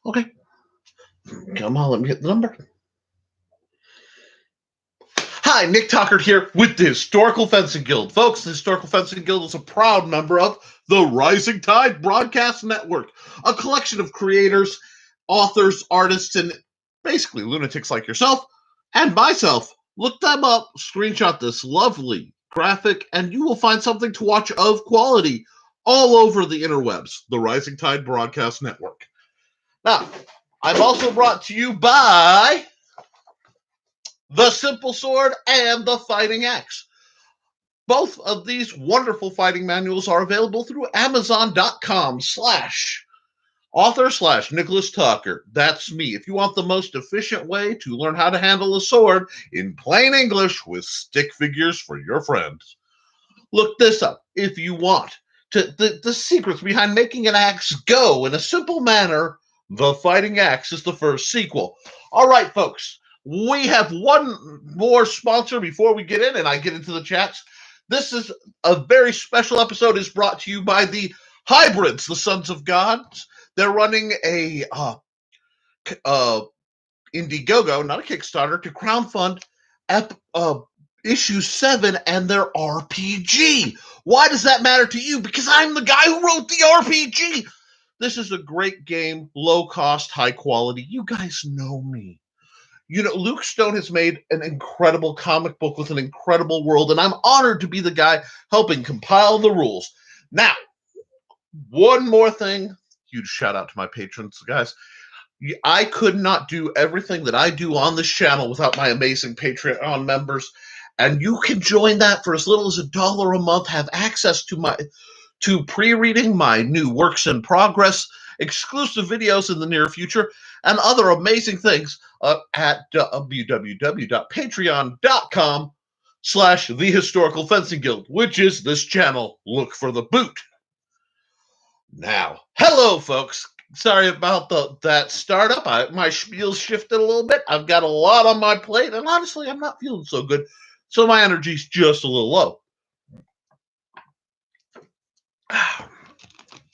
Okay. Come on, let me hit the number. Hi, Nick Tucker here with the Historical Fencing Guild. Folks, the Historical Fencing Guild is a proud member of the Rising Tide Broadcast Network, a collection of creators, authors, artists, and basically lunatics like yourself and myself. Look them up, screenshot this lovely graphic, and you will find something to watch of quality all over the interwebs, the Rising Tide Broadcast Network. Now, I'm also brought to you by the Simple Sword and the Fighting Axe. Both of these wonderful fighting manuals are available through Amazon.com/author/Nicholas Tucker. That's me. If you want the most efficient way to learn how to handle a sword in plain English with stick figures for your friends, look this up. If you want the secrets behind making an axe go in a simple manner, The Fighting Axe is the first sequel. All right, folks. We have one more sponsor before we get in and I get into the chats. This is a very special episode. Is brought to you by the Hybrids, the Sons of Gods. They're running a Indiegogo, not a Kickstarter, to crowdfund issue 7 and their RPG. Why does that matter to you? Because I'm the guy who wrote the RPG. This is a great game, low cost, high quality. You guys know me. You know, Luke Stone has made an incredible comic book with an incredible world, and I'm honored to be the guy helping compile the rules. Now, one more thing. Huge shout out to my patrons, guys. I could not do everything that I do on this channel without my amazing Patreon members, and you can join that for as little as $1 a month, have access to pre-reading my new works in progress, exclusive videos in the near future, and other amazing things at www.patreon.com/The Historical Fencing Guild, which is this channel. Look for the boot. Now, hello, folks. Sorry about that startup. My spiel shifted a little bit. I've got a lot on my plate, and honestly, I'm not feeling so good, so my energy's just a little low.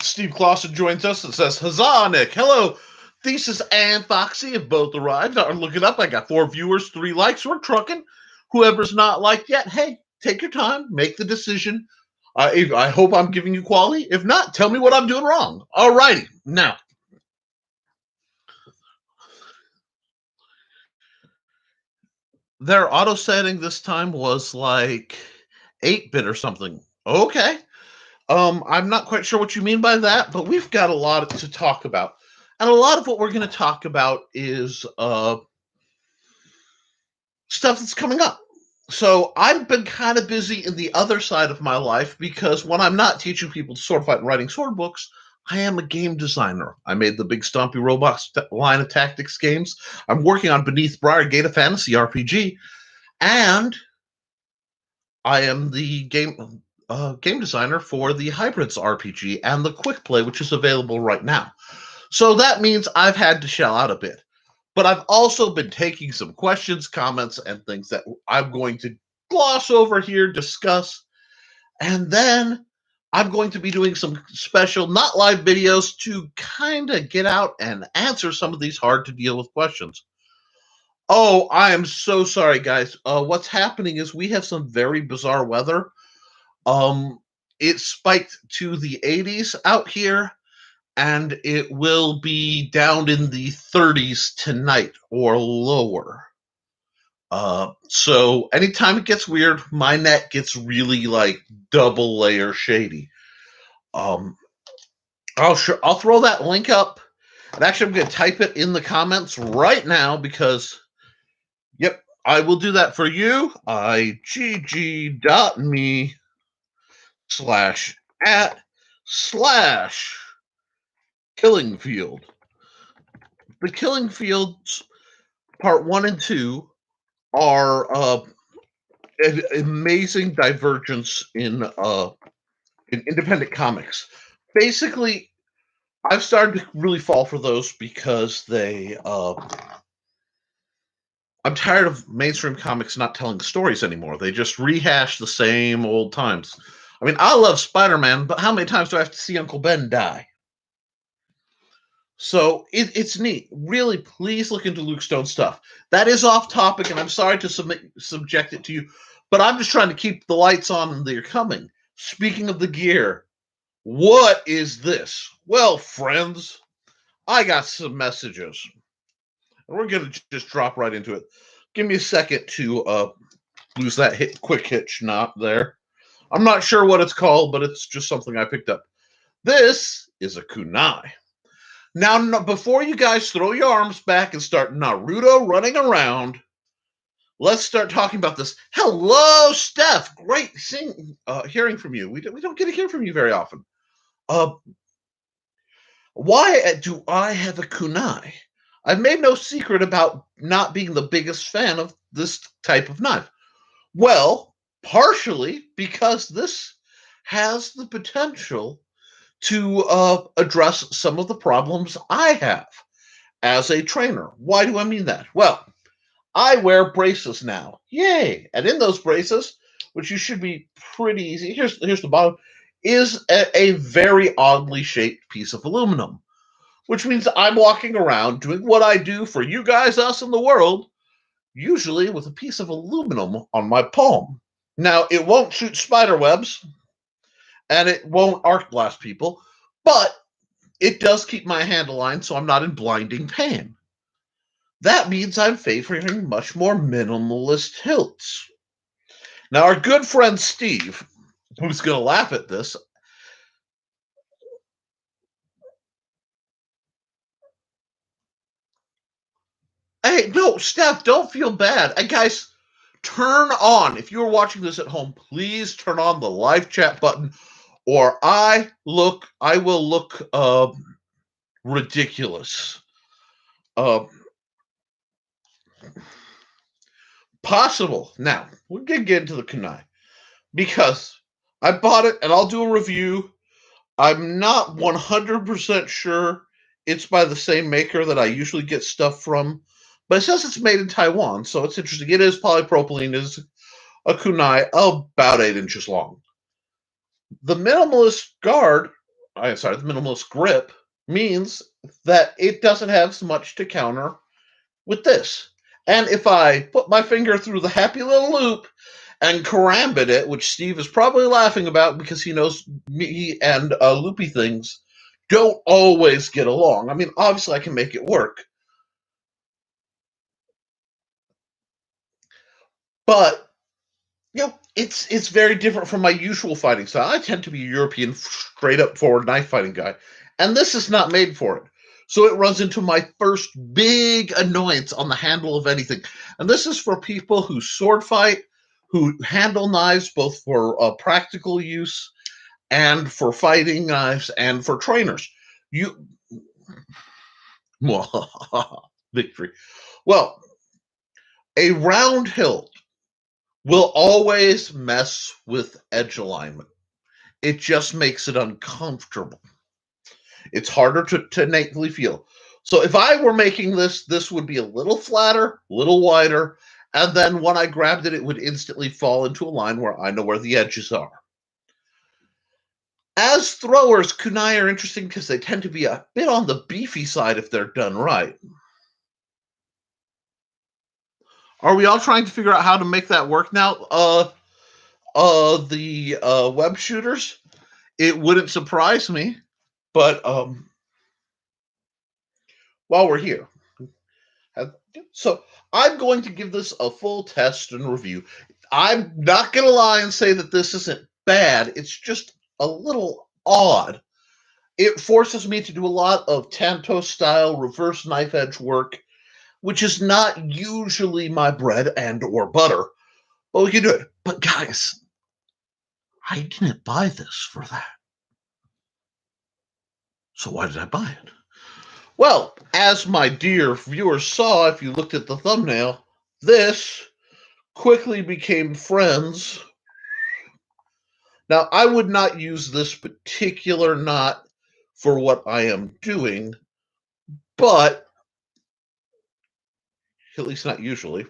Steve Clausen joins us and says, "Huzzah, Nick. Hello. Thesis and Foxy have both arrived. I'm looking up. I got 4 viewers, 3 likes. We're trucking. Whoever's not liked yet, hey, take your time. Make the decision. I hope I'm giving you quality. If not, tell me what I'm doing wrong. All righty. Now, their auto setting this time was like 8-bit or something. Okay. I'm not quite sure what you mean by that, but we've got a lot to talk about. And a lot of what we're going to talk about is stuff that's coming up. So I've been kind of busy in the other side of my life because when I'm not teaching people to sword fight and writing sword books, I am a game designer. I made the Big Stompy Robots line of tactics games. I'm working on Beneath Briargate, a fantasy RPG, and I am the game designer for the Hybrids RPG and the Quickplay, which is available right now. So that means I've had to shell out a bit. But I've also been taking some questions, comments, and things that I'm going to gloss over here, discuss, and then I'm going to be doing some special, not live videos to kind of get out and answer some of these hard to deal with questions. Oh, I am so sorry, guys. What's happening is we have some very bizarre weather. It spiked to the 80s out here, and it will be down in the 30s tonight or lower. So anytime it gets weird, my net gets really like double layer shady. I'll throw that link up. And actually, I'm going to type it in the comments right now because, yep, I will do that for you. igg.me/@/Killing Field. The Killing Fields Part 1 and 2 are an amazing divergence in independent comics. Basically, I've started to really fall for those because they. I'm tired of mainstream comics not telling stories anymore. They just rehash the same old times. I mean, I love Spider-Man, but how many times do I have to see Uncle Ben die? So it's neat. Really, please look into Luke Stone's stuff. That is off topic, and I'm sorry to subject it to you, but I'm just trying to keep the lights on and they're coming. Speaking of the gear, what is this? Well, friends, I got some messages. And we're going to just drop right into it. Give me a second to lose that quick hitch knot there. I'm not sure what it's called, but it's just something I picked up. This is a kunai. Now, before you guys throw your arms back and start Naruto running around, let's start talking about this. Hello, Stef. Great hearing from you. We don't get to hear from you very often. Why do I have a kunai? I've made no secret about not being the biggest fan of this type of knife. Well, partially because this has the potential to address some of the problems I have as a trainer. Why do I mean that? Well, I wear braces now. Yay! And in those braces, which you should be pretty easy, here's the bottom, is a very oddly shaped piece of aluminum, which means I'm walking around doing what I do for you guys, us, in the world, usually with a piece of aluminum on my palm. Now, it won't shoot spider webs, and it won't arc blast people, but it does keep my hand aligned so I'm not in blinding pain. That means I'm favoring much more minimalist hilts. Now, our good friend Steve, who's going to laugh at this, hey, no, Steph, don't feel bad. And guys, turn on, if you're watching this at home, please turn on the live chat button, or I will look ridiculous. Possible. Now, we're going to get into the kunai, because I bought it, and I'll do a review. I'm not 100% sure it's by the same maker that I usually get stuff from, but it says it's made in Taiwan, so it's interesting. It is polypropylene. It is a kunai about 8 inches long. The minimalist the minimalist grip means that it doesn't have so much to counter with this. And if I put my finger through the happy little loop and karambit it, which Steve is probably laughing about because he knows me and loopy things don't always get along. I mean, obviously I can make it work, but it's very different from my usual fighting style. I tend to be a European, straight up forward knife fighting guy, and this is not made for it. So it runs into my first big annoyance on the handle of anything. And this is for people who sword fight, who handle knives both for practical use and for fighting knives and for trainers. Victory. Well, a round hilt will always mess with edge alignment. It just makes it uncomfortable. It's harder to innately feel. So if I were making this would be a little flatter, a little wider, and then when I grabbed it, it would instantly fall into a line where I know where the edges are. As throwers, kunai are interesting because they tend to be a bit on the beefy side if they're done right. Are we all trying to figure out how to make that work now? The web shooters, it wouldn't surprise me, but while we're here, so I'm going to give this a full test and review. I'm not going to lie and say that this isn't bad. It's just a little odd. It forces me to do a lot of Tanto style reverse knife edge work, which is not usually my bread and or butter, but we can do it. But guys, I didn't buy this for that. So why did I buy it? Well, as my dear viewers saw, if you looked at the thumbnail, this quickly became friends. Now, I would not use this particular knot for what I am doing, but at least not usually.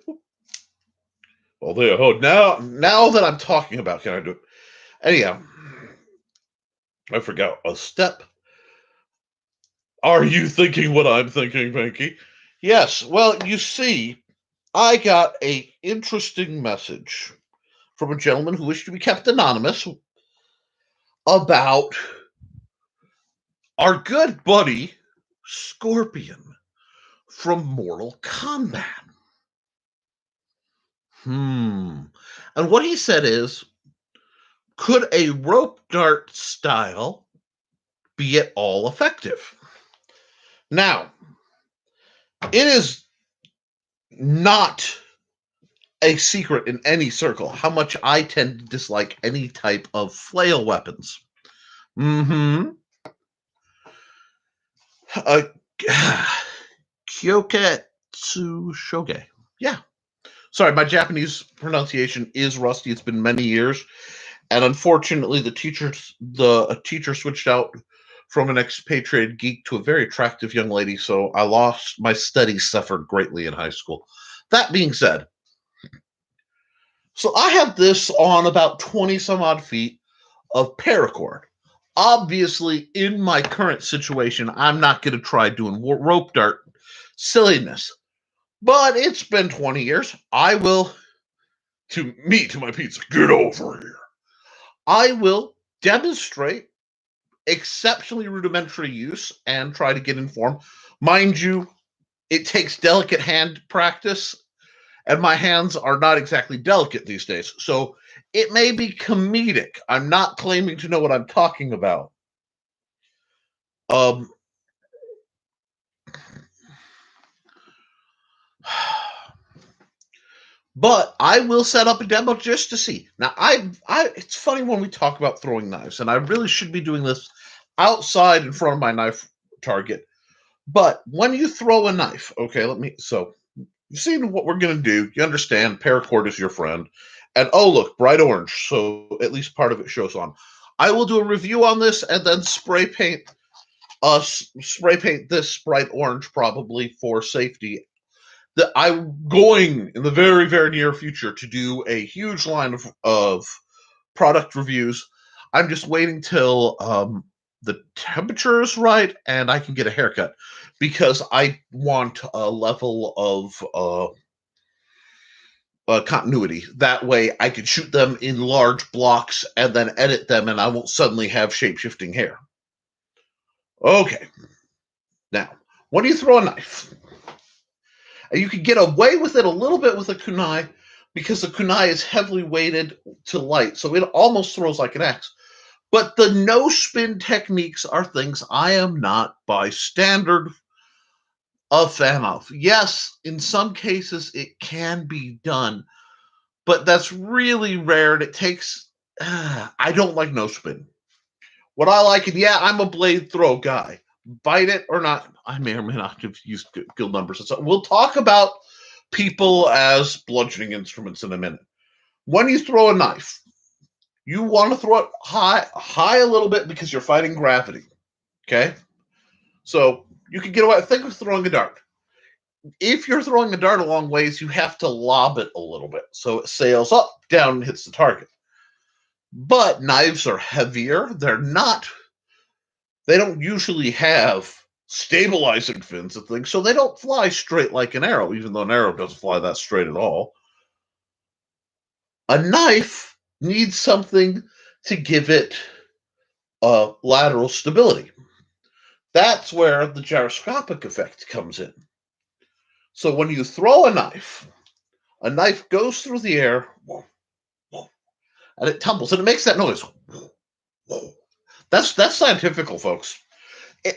Well, there. Oh, now that I'm talking about, can I do it? Anyhow, I forgot a step. Are you thinking what I'm thinking, Pinky? Yes. Well, you see, I got a interesting message from a gentleman who wished to be kept anonymous about our good buddy Scorpion from Mortal Kombat. And what he said is, could a rope dart style be at all effective? Now, it is not a secret in any circle how much I tend to dislike any type of flail weapons. Mm-hmm. Kyoketsu Shoge. Yeah. Sorry, my Japanese pronunciation is rusty. It's been many years, and unfortunately, a teacher switched out from an expatriated geek to a very attractive young lady, so my studies suffered greatly in high school. That being said, so I have this on about 20 some odd feet of paracord. Obviously, in my current situation, I'm not going to try doing rope dart silliness. But it's been 20 years. I will, to my pizza, get over here. I will demonstrate exceptionally rudimentary use and try to get informed. Mind you, it takes delicate hand practice, and my hands are not exactly delicate these days. So it may be comedic. I'm not claiming to know what I'm talking about. But I will set up a demo just to see. Now, it's funny when we talk about throwing knives, and I really should be doing this outside in front of my knife target. But when you throw a knife, okay, so you've seen what we're going to do. You understand paracord is your friend. And oh, look, bright orange. So at least part of it shows on. I will do a review on this and then spray paint this bright orange probably for safety. That I'm going in the very, very near future to do a huge line of product reviews. I'm just waiting till the temperature is right and I can get a haircut because I want a level of continuity. That way I can shoot them in large blocks and then edit them and I won't suddenly have shape-shifting hair. Okay. Now, when you throw a knife, and you can get away with it a little bit with a kunai because the kunai is heavily weighted to light, so it almost throws like an axe. But the no spin techniques are things I am not by standard a fan of. Yes, in some cases it can be done, but that's really rare and it takes. I don't like no spin. What I like, and yeah, I'm a blade throw guy. Bite it or not, I may or may not have used guild numbers. So we'll talk about people as bludgeoning instruments in a minute. When you throw a knife, you want to throw it high a little bit because you're fighting gravity. Okay? So you can get away. Think of throwing a dart. If you're throwing a dart a long ways, you have to lob it a little bit so it sails up, down, and hits the target. But knives are heavier. They don't usually have stabilizing fins and things, so they don't fly straight like an arrow, even though an arrow doesn't fly that straight at all. A knife needs something to give it lateral stability. That's where the gyroscopic effect comes in. So when you throw a knife goes through the air, and it tumbles, and it makes that noise. That's scientifical, folks.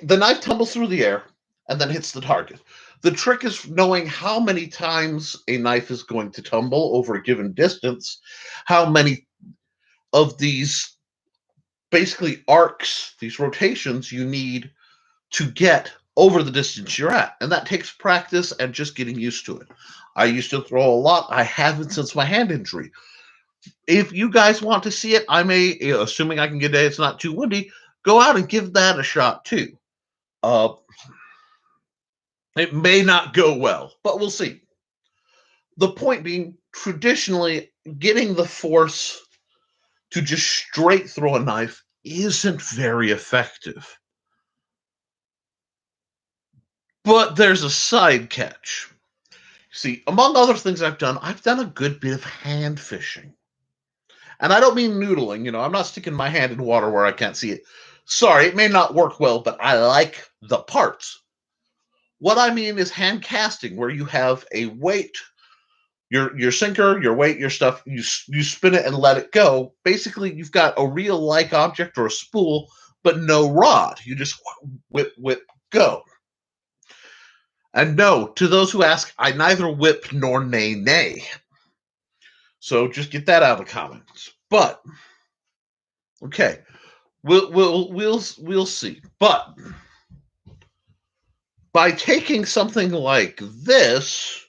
The knife tumbles through the air and then hits the target. The trick is knowing how many times a knife is going to tumble over a given distance, how many of these basically arcs, these rotations you need to get over the distance you're at. And that takes practice and just getting used to it. I used to throw a lot. I haven't since my hand injury. If you guys want to see it, I may, assuming I can get it, it's not too windy, go out and give that a shot too. It may not go well, but we'll see. The point being, traditionally, getting the force to just straight throw a knife isn't very effective. But there's a side catch. See, among other things I've done a good bit of hand fishing. And I don't mean noodling, I'm not sticking my hand in water where I can't see it. Sorry, it may not work well, but I like the parts. What I mean is hand casting, where you have a weight, your sinker, your weight, your stuff, you spin it and let it go. Basically, you've got a reel-like object or a spool, but no rod. You just whip, go. And no, to those who ask, I neither whip nor nay. So just get that out of the comments. But okay, we'll see. But by taking something like this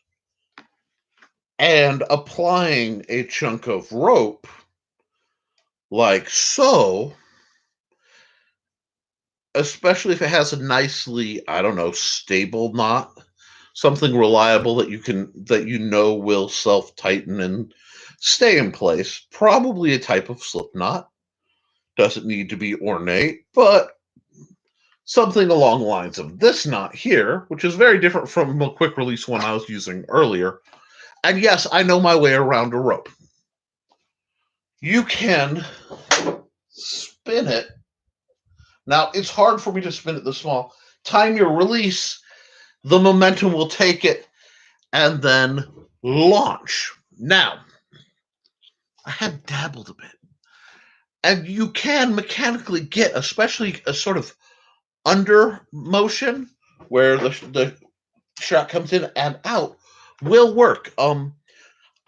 and applying a chunk of rope like so, especially if it has a nicely, stable knot, something reliable that will self-tighten and stay in place, probably a type of slip knot. Doesn't need to be ornate, but something along the lines of this knot here, which is very different from the quick release one I was using earlier. And yes, I know my way around a rope. You can spin it. Now, it's hard for me to spin it this small. Time your release, the momentum will take it, and then launch. Now, I have dabbled a bit. And you can mechanically get, especially a sort of under motion, where the shot comes in and out, will work.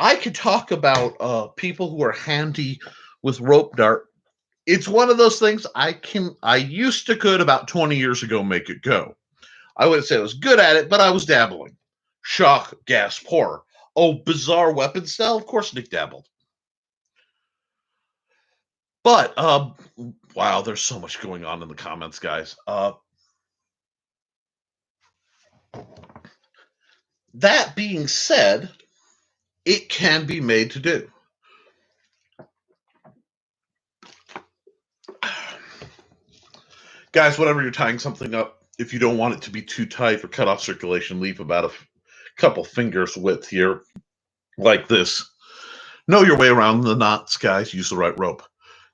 I could talk about people who are handy with rope dart. It's one of those things I used to could about 20 years ago make it go. I wouldn't say I was good at it, but I was dabbling. Shock, gasp, horror. Oh, bizarre weapon style? Of course Nick dabbled. But, wow, there's so much going on in the comments, guys. That being said, it can be made to do. Guys, whenever you're tying something up, if you don't want it to be too tight or cut off circulation, leave about a couple fingers width here, like this. Know your way around the knots, guys. Use the right rope.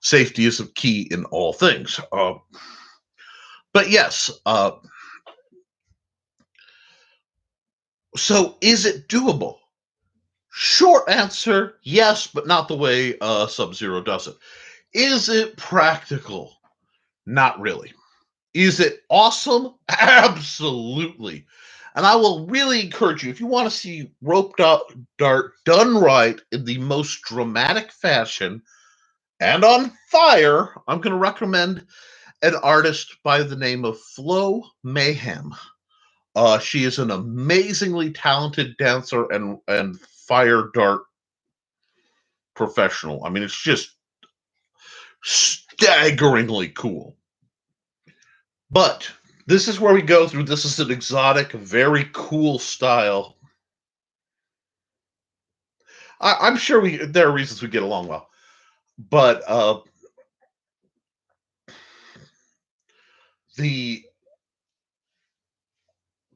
Safety is key in all things. But yes, so is it doable? Short answer, yes, but not the way Sub-Zero does it. Is it practical? Not really. Is it awesome? Absolutely. And I will really encourage you, if you want to see rope dart done right in the most dramatic fashion and on fire, I'm going to recommend an artist by the name of Flo Mayhem. She is an amazingly talented dancer and fire dart professional. I mean, it's just staggeringly cool. But this is where we go through. This is an exotic, very cool style. I'm sure there are reasons we get along well, but the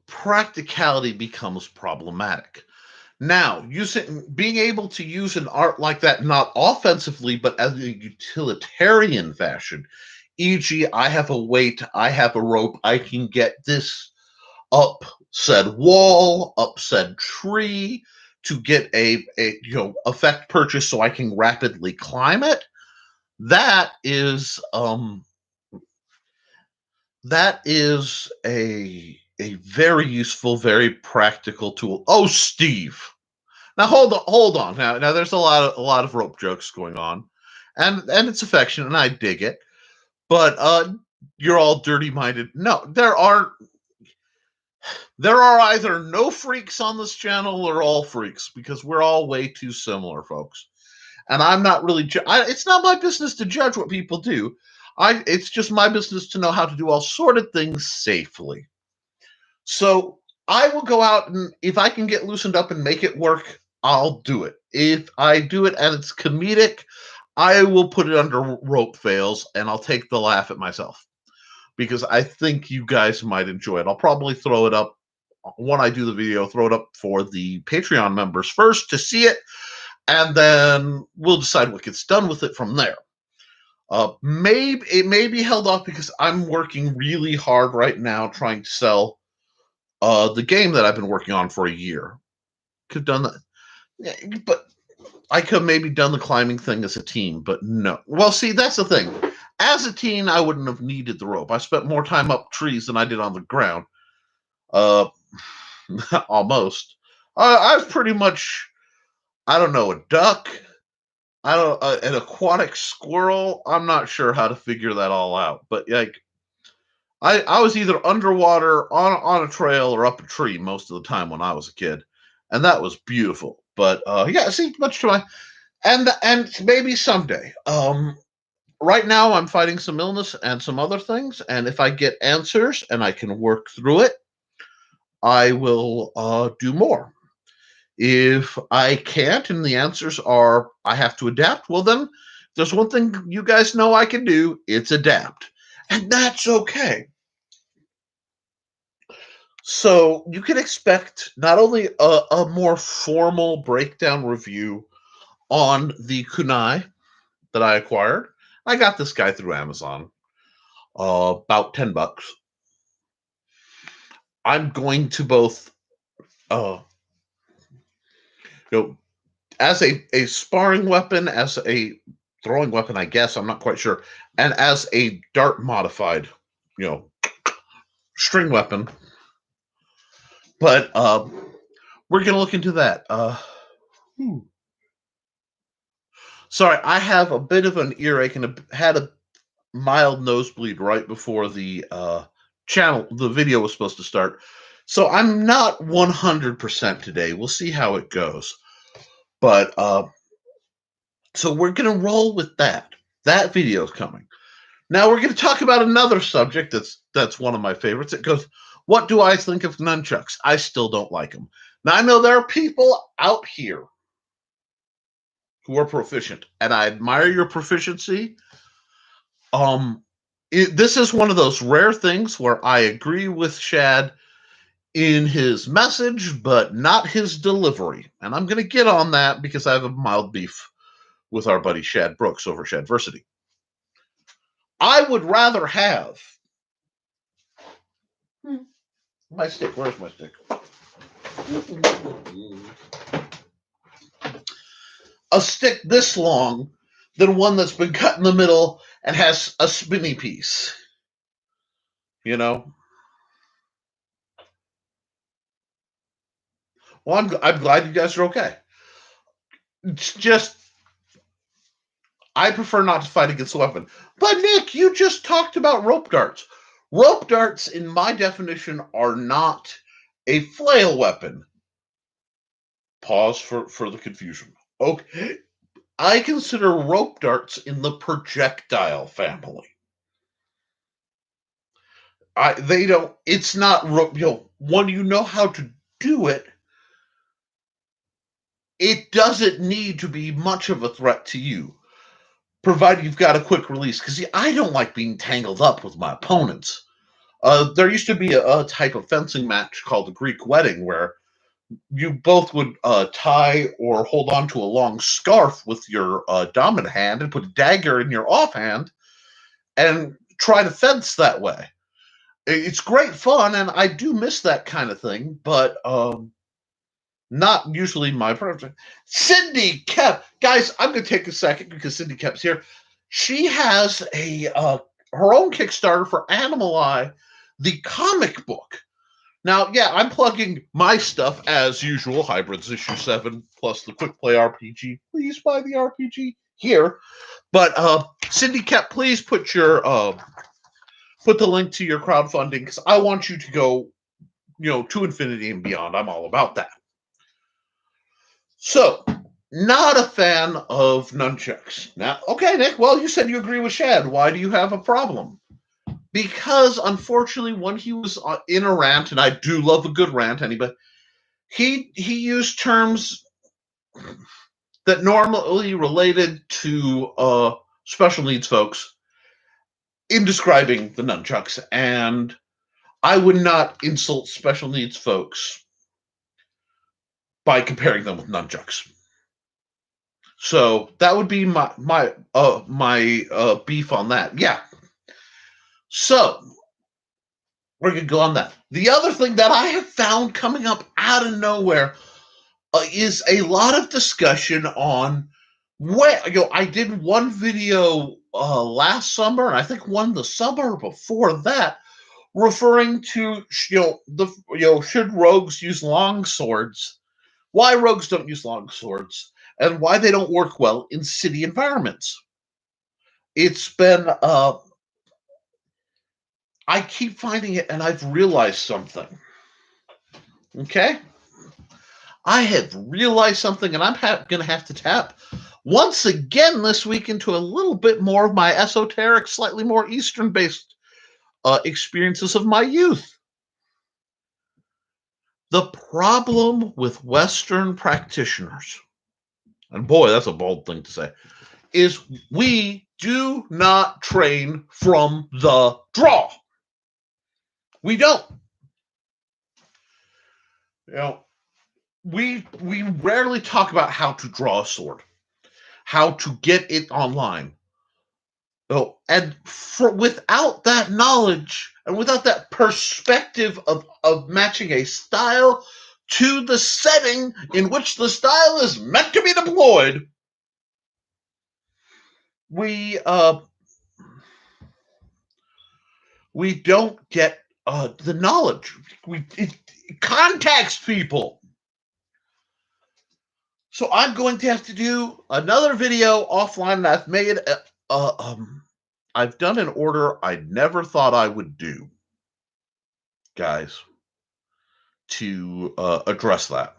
practicality becomes problematic. Now, being able to use an art like that, not offensively, but as a utilitarian fashion, e.g., I have a weight, I have a rope, I can get this up said wall, up said tree to get a effect purchase so I can rapidly climb it. That is a very useful, very practical tool. Oh, Steve. Now hold on. Now there's a lot of rope jokes going on, and it's affectionate, and I dig it. But you're all dirty-minded. No, there are either no freaks on this channel or all freaks, because we're all way too similar, folks. And I'm not really. It's not my business to judge what people do. It's just my business to know how to do all sort of things safely. So I will go out, and if I can get loosened up and make it work, I'll do it. If I do it and it's comedic, I will put it under rope fails, and I'll take the laugh at myself, because I think you guys might enjoy it. I'll probably throw it up when I do the video, throw it up for the Patreon members first to see it, and then we'll decide what gets done with it from there. Maybe it may be held off because I'm working really hard right now trying to sell the game that I've been working on for a year. Could have done that, yeah, but I could have maybe done the climbing thing as a teen, but no. Well, see, that's the thing. As a teen, I wouldn't have needed the rope. I spent more time up trees than I did on the ground. Almost. I was pretty much, I don't know, a duck. I don't an aquatic squirrel. I'm not sure how to figure that all out, but like, I was either underwater on a trail or up a tree most of the time when I was a kid, and that was beautiful. But yeah, see, much to my and maybe someday. Right now I'm fighting some illness and some other things, and if I get answers and I can work through it, I will do more. If I can't and the answers are I have to adapt, well then there's one thing you guys know I can do, it's adapt. And that's okay. So you can expect not only a more formal breakdown review on the kunai that I acquired. I got this guy through Amazon, about $10. I'm going to both, as a sparring weapon, as a throwing weapon, I guess, I'm not quite sure, and as a dart modified, string weapon. But we're going to look into that. Sorry, I have a bit of an earache and had a mild nosebleed right before the the video was supposed to start. So I'm not 100% today. We'll see how it goes. But so we're going to roll with that. That video is coming. Now we're going to talk about another subject that's one of my favorites. It goes, what do I think of nunchucks? I still don't like them. Now I know there are people out here who are proficient, and I admire your proficiency. This is one of those rare things where I agree with Shad in his message, but not his delivery. And I'm going to get on that because I have a mild beef with our buddy Shad Brooks over Shadversity. I would rather have my stick. Where's my stick? A stick this long than one that's been cut in the middle and has a spinny piece. Well, I'm glad you guys are okay. It's just, I prefer not to fight against a weapon. But Nick, you just talked about rope darts. Rope darts, in my definition, are not a flail weapon. Pause for the confusion. Okay. I consider rope darts in the projectile family. It's not rope, when you know how to do it, it doesn't need to be much of a threat to you, provided you've got a quick release. Because I don't like being tangled up with my opponents. There used to be a type of fencing match called the Greek Wedding, where you both would tie or hold on to a long scarf with your dominant hand and put a dagger in your offhand and try to fence that way. It's great fun, and I do miss that kind of thing, but not usually my preference. Cindy Kep, guys, I'm going to take a second because Cindy Kep's here. She has her own Kickstarter for Animal Eye, the comic book. Now, yeah, I'm plugging my stuff as usual, Hybrids issue 7 plus the Quickplay RPG. Please buy the RPG here. But Cindy Kep, please put the link to your crowdfunding because I want you to go, to infinity and beyond. I'm all about that. So, not a fan of nunchucks. Now, okay, Nick, well, you said you agree with Shad. Why do you have a problem? Because, unfortunately, when he was in a rant, and I do love a good rant, he used terms that normally related to special needs folks in describing the nunchucks, and I would not insult special needs folks by comparing them with nunchucks. So that would be my beef on that. Yeah. So we're gonna go on that. The other thing that I have found coming up out of nowhere is a lot of discussion on where I did one video last summer, and I think one the summer before that, referring to should rogues use long swords, why rogues don't use long swords, and why they don't work well in city environments. It's been I keep finding it, and I've realized something. Okay, I have realized something, and I'm going to have to tap once again this week into a little bit more of my esoteric, slightly more Eastern-based experiences of my youth. The problem with Western practitioners, and boy, that's a bold thing to say, is we do not train from the draw. We don't. We rarely talk about how to draw a sword, how to get it online. And without that knowledge and without that perspective of matching a style to the setting in which the style is meant to be deployed, we don't get the knowledge. It contacts people. So I'm going to have to do another video offline that I've made. I've done an order I never thought I would do, guys, to address that.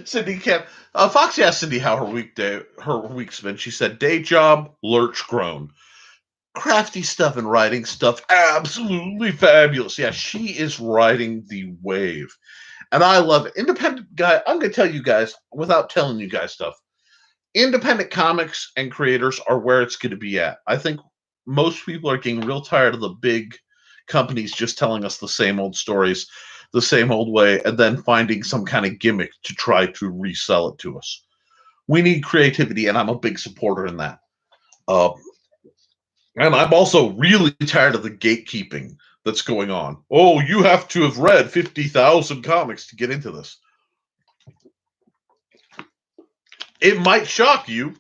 Cindy Camp. Foxy asked Cindy how her week's been. She said, day job, lurch grown. Crafty stuff and writing stuff, absolutely fabulous. Yeah, she is riding the wave. And I love it. Independent guy, I'm going to tell you guys, without telling you guys stuff, independent comics and creators are where it's going to be at. I think most people are getting real tired of the big companies just telling us the same old stories, the same old way, and then finding some kind of gimmick to try to resell it to us. We need creativity, and I'm a big supporter in that. And I'm also really tired of the gatekeeping that's going on. Oh, you have to have read 50,000 comics to get into this. It might shock you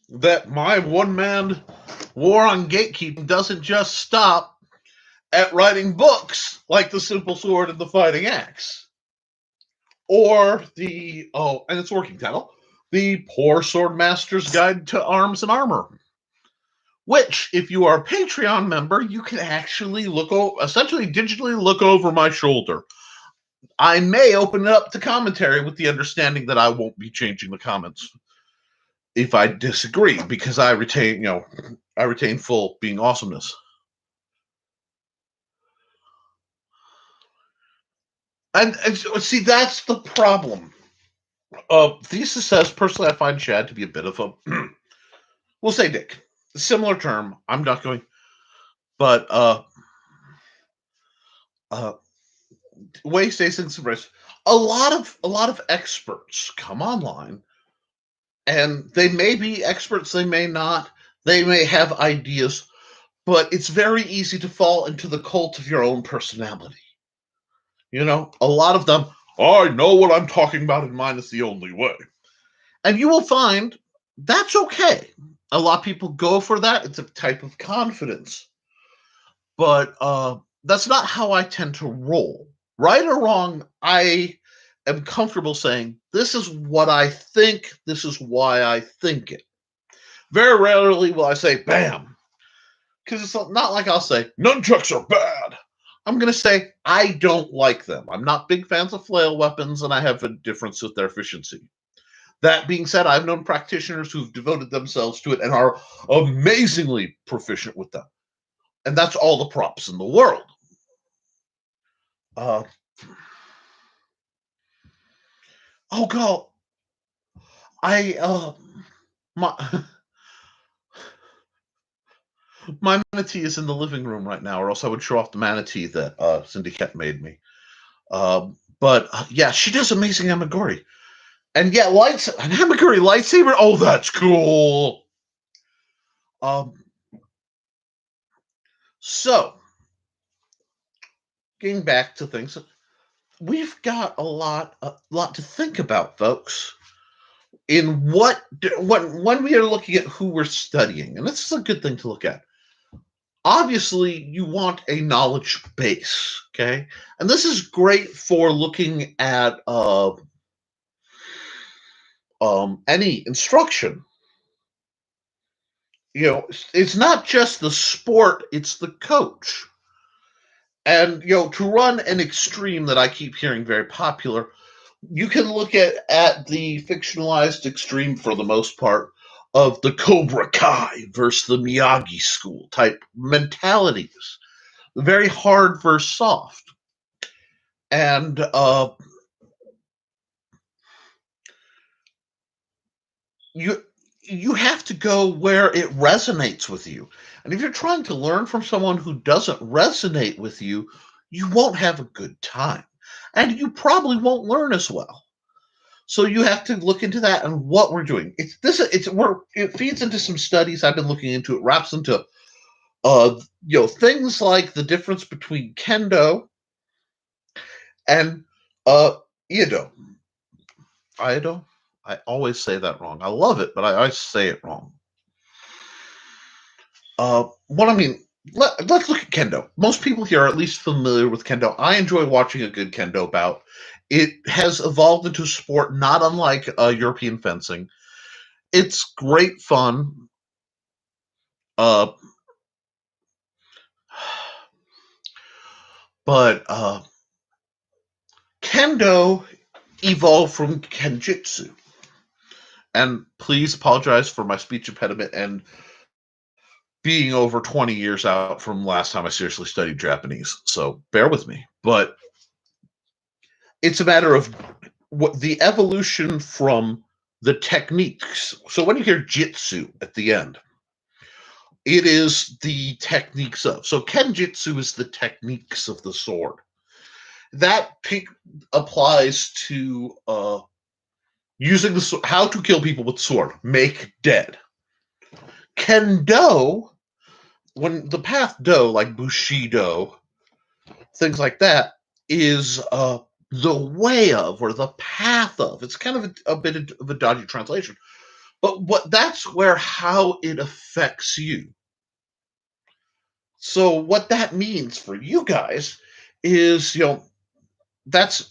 that my one-man war on gatekeeping doesn't just stop at writing books like The Simple Sword and the Fighting Axe. Or and its working title, The Poor Sword Master's Guide to Arms and Armor. Which, if you are a Patreon member, you can actually essentially digitally look over my shoulder. I may open it up to commentary with the understanding that I won't be changing the comments if I disagree, because I retain full being awesomeness. And see, that's the problem. Thesis says, personally, I find Chad to be a bit of a, we'll say dick. Similar term. I'm not going, but way stays in surprise. A lot of experts come online, and they may be experts, they may not. They may have ideas, but it's very easy to fall into the cult of your own personality. A lot of them, I know what I'm talking about, and mine is the only way. And you will find that's okay. A lot of people go for that. It's a type of confidence. But that's not how I tend to roll. Right or wrong, I am comfortable saying, this is what I think, this is why I think it. Very rarely will I say, bam. Because it's not like I'll say, nunchucks are bad. I'm going to say, I don't like them. I'm not big fans of flail weapons, and I have a difference with their efficiency. That being said, I've known practitioners who've devoted themselves to it and are amazingly proficient with them. And that's all the props in the world. Oh, God. My My manatee is in the living room right now, or else I would show off the manatee that Syndicate made me. But yeah, she does amazing Amagori. And yeah, an Amagori lightsaber. Oh, that's cool. So getting back to things, we've got a lot to think about, folks. In when we are looking at who we're studying, and this is a good thing to look at. Obviously, you want a knowledge base, okay? And this is great for looking at any instruction. You know, it's not just the sport; it's the coach. And to run an extreme that I keep hearing very popular, you can look at the fictionalized extreme for the most part of the Cobra Kai versus the Miyagi school type mentalities, very hard versus soft, and you have to go where it resonates with you. And if you're trying to learn from someone who doesn't resonate with you, you won't have a good time, and you probably won't learn as well. So you have to look into that and what we're doing. It feeds into some studies I've been looking into. It wraps into things like the difference between kendo and Iaido. Iaido? I always say that wrong. I love it, but I always say it wrong. What I mean, let's look at kendo. Most people here are at least familiar with kendo. I enjoy watching a good kendo bout. It has evolved into a sport not unlike European fencing. It's great fun. But kendo evolved from kenjutsu. And please apologize for my speech impediment and being over 20 years out from last time I seriously studied Japanese. So bear with me. But it's a matter of what the evolution from the techniques. So when you hear jitsu at the end, it is the techniques of. So kenjutsu is the techniques of the sword. That applies to using how to kill people with sword, make dead. Kendo, when the path do, like Bushido, things like that, is the way of or the path of. It's kind of a bit of a dodgy translation, but that's where how it affects you. So what that means for you guys is that's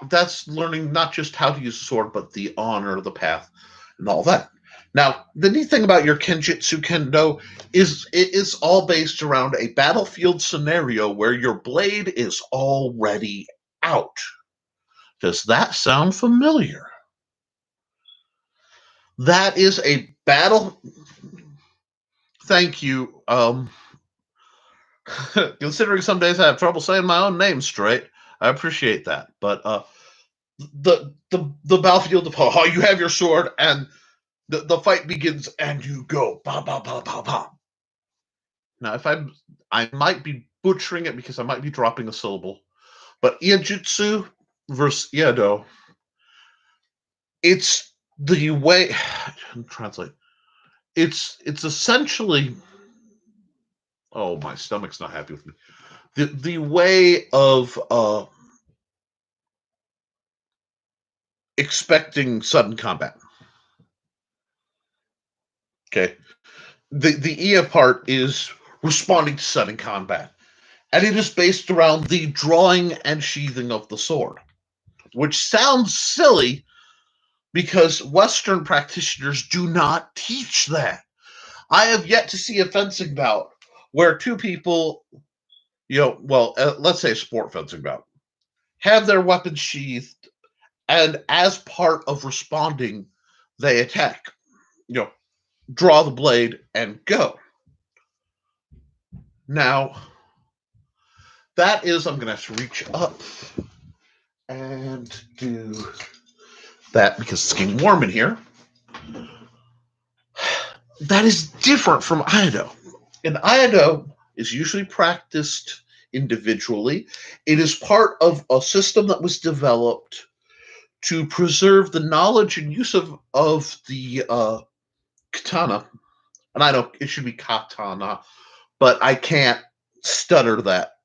that's learning not just how to use a sword, but the honor, the path, and all that. Now, the neat thing about your Kenjutsu Kendo is it is all based around a battlefield scenario where your blade is already out. Does that sound familiar? That is a battle. Thank you. Considering some days I have trouble saying my own name straight, I appreciate that. But the battlefield of how you have your sword and the fight begins and you go ba ba ba ba ba. Now, if I might be butchering it because I might be dropping a syllable, but Iajutsu versus Iaido, it's the way. Translate. It's essentially. Oh, my stomach's not happy with me. The way of expecting sudden combat. Okay, the Ia part is responding to sudden combat, and it is based around the drawing and sheathing of the sword, which sounds silly because Western practitioners do not teach that. I have yet to see a fencing bout where two people, let's say a sport fencing bout, have their weapons sheathed, and as part of responding, they attack. Draw the blade and go. Now, that is, I'm going to have to reach up and do that because it's getting warm in here. that is different from Aido. And Aido is usually practiced individually. It is part of a system that was developed to preserve the knowledge and use of the katana. And I know it should be katana, but I can't stutter that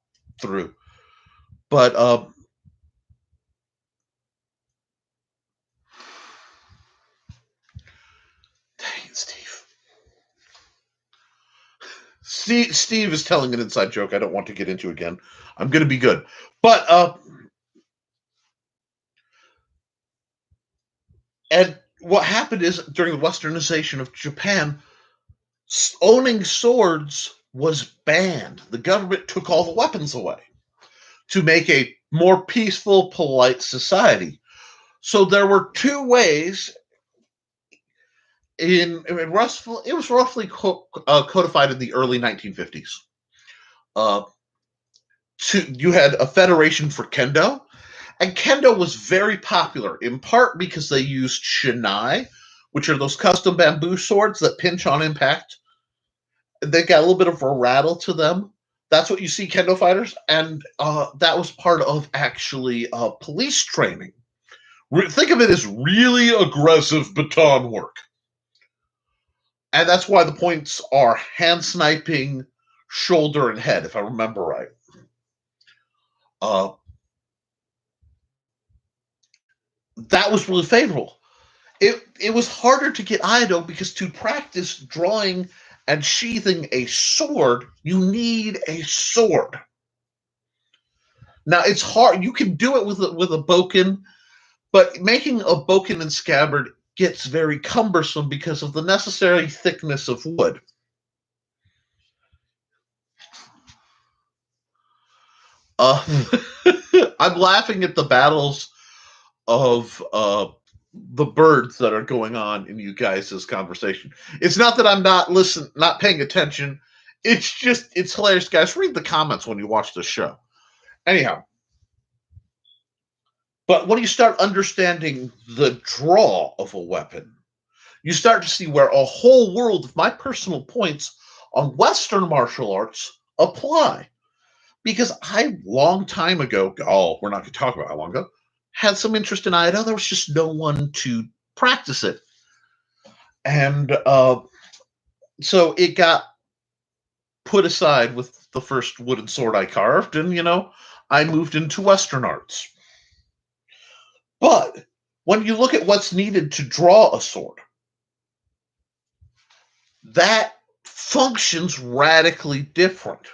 through. But dang it, Steve is telling an inside joke I don't want to get into again. I'm going to be good. But and what happened is during the westernization of Japan, owning swords was banned. The government took all the weapons away to make a more peaceful, polite society. So there were two ways. It was roughly codified in the early 1950s. You had a federation for kendo, and kendo was very popular, in part because they used shinai, which are those custom bamboo swords that pinch on impact. They got a little bit of a rattle to them. That's what you see kendo fighters, and that was part of actually police training. Think of it as really aggressive baton work. And that's why the points are hand sniping, shoulder, and head, if I remember right. That was really favorable. It was harder to get Aido because to practice drawing and sheathing a sword, you need a sword. Now it's hard. You can do it with a bokken, but making a bokken and scabbard gets very cumbersome because of the necessary thickness of wood. I'm laughing at the battles of the birds that are going on in you guys' conversation. It's not that I'm not paying attention. It's hilarious, guys. Read the comments when you watch the show. Anyhow, but when you start understanding the draw of a weapon, you start to see where a whole world of my personal points on Western martial arts apply. Because I, long time ago, we're not going to talk about how long ago, had some interest in Aido. There was just no one to practice it. And so it got put aside with the first wooden sword I carved, and, I moved into Western arts. But when you look at what's needed to draw a sword, that functions radically different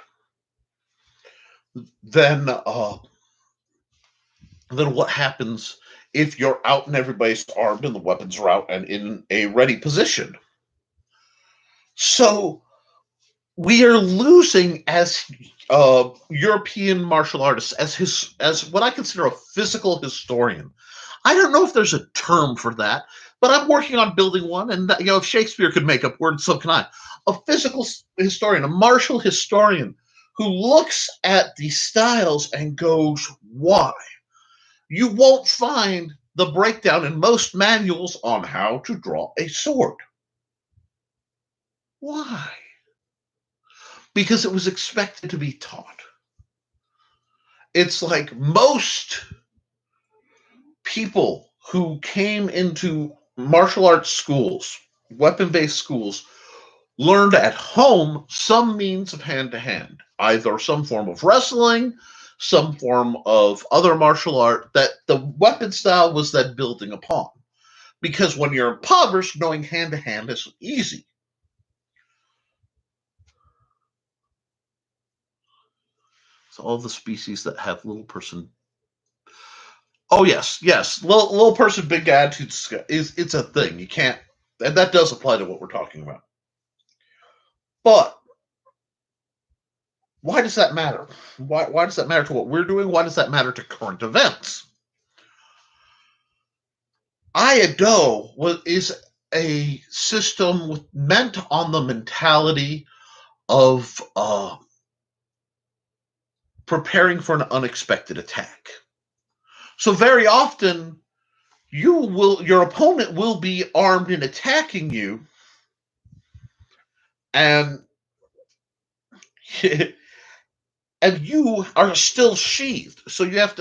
than what happens if you're out and everybody's armed and the weapons are out and in a ready position. So we are losing as European martial artists, as what I consider a physical historian. I don't know if there's a term for that, but I'm working on building one. And if Shakespeare could make up words, so can I. A physical historian, a martial historian, who looks at the styles and goes, "Why?" You won't find the breakdown in most manuals on how to draw a sword. Why? Because it was expected to be taught. It's like most people who came into martial arts schools, weapon-based schools, learned at home some means of hand-to-hand, either some form of wrestling, some form of other martial art that the weapon style was then building upon. Because when you're impoverished, knowing hand-to-hand is easy. So all the species that have little person. Oh yes, little person, big attitude it's a thing. You can't, and that does apply to what we're talking about. But why does that matter? Why does that matter to what we're doing? Why does that matter to current events? Aido is a system meant on the mentality of preparing for an unexpected attack. So very often, your opponent will be armed and attacking you, And and you are still sheathed, so you have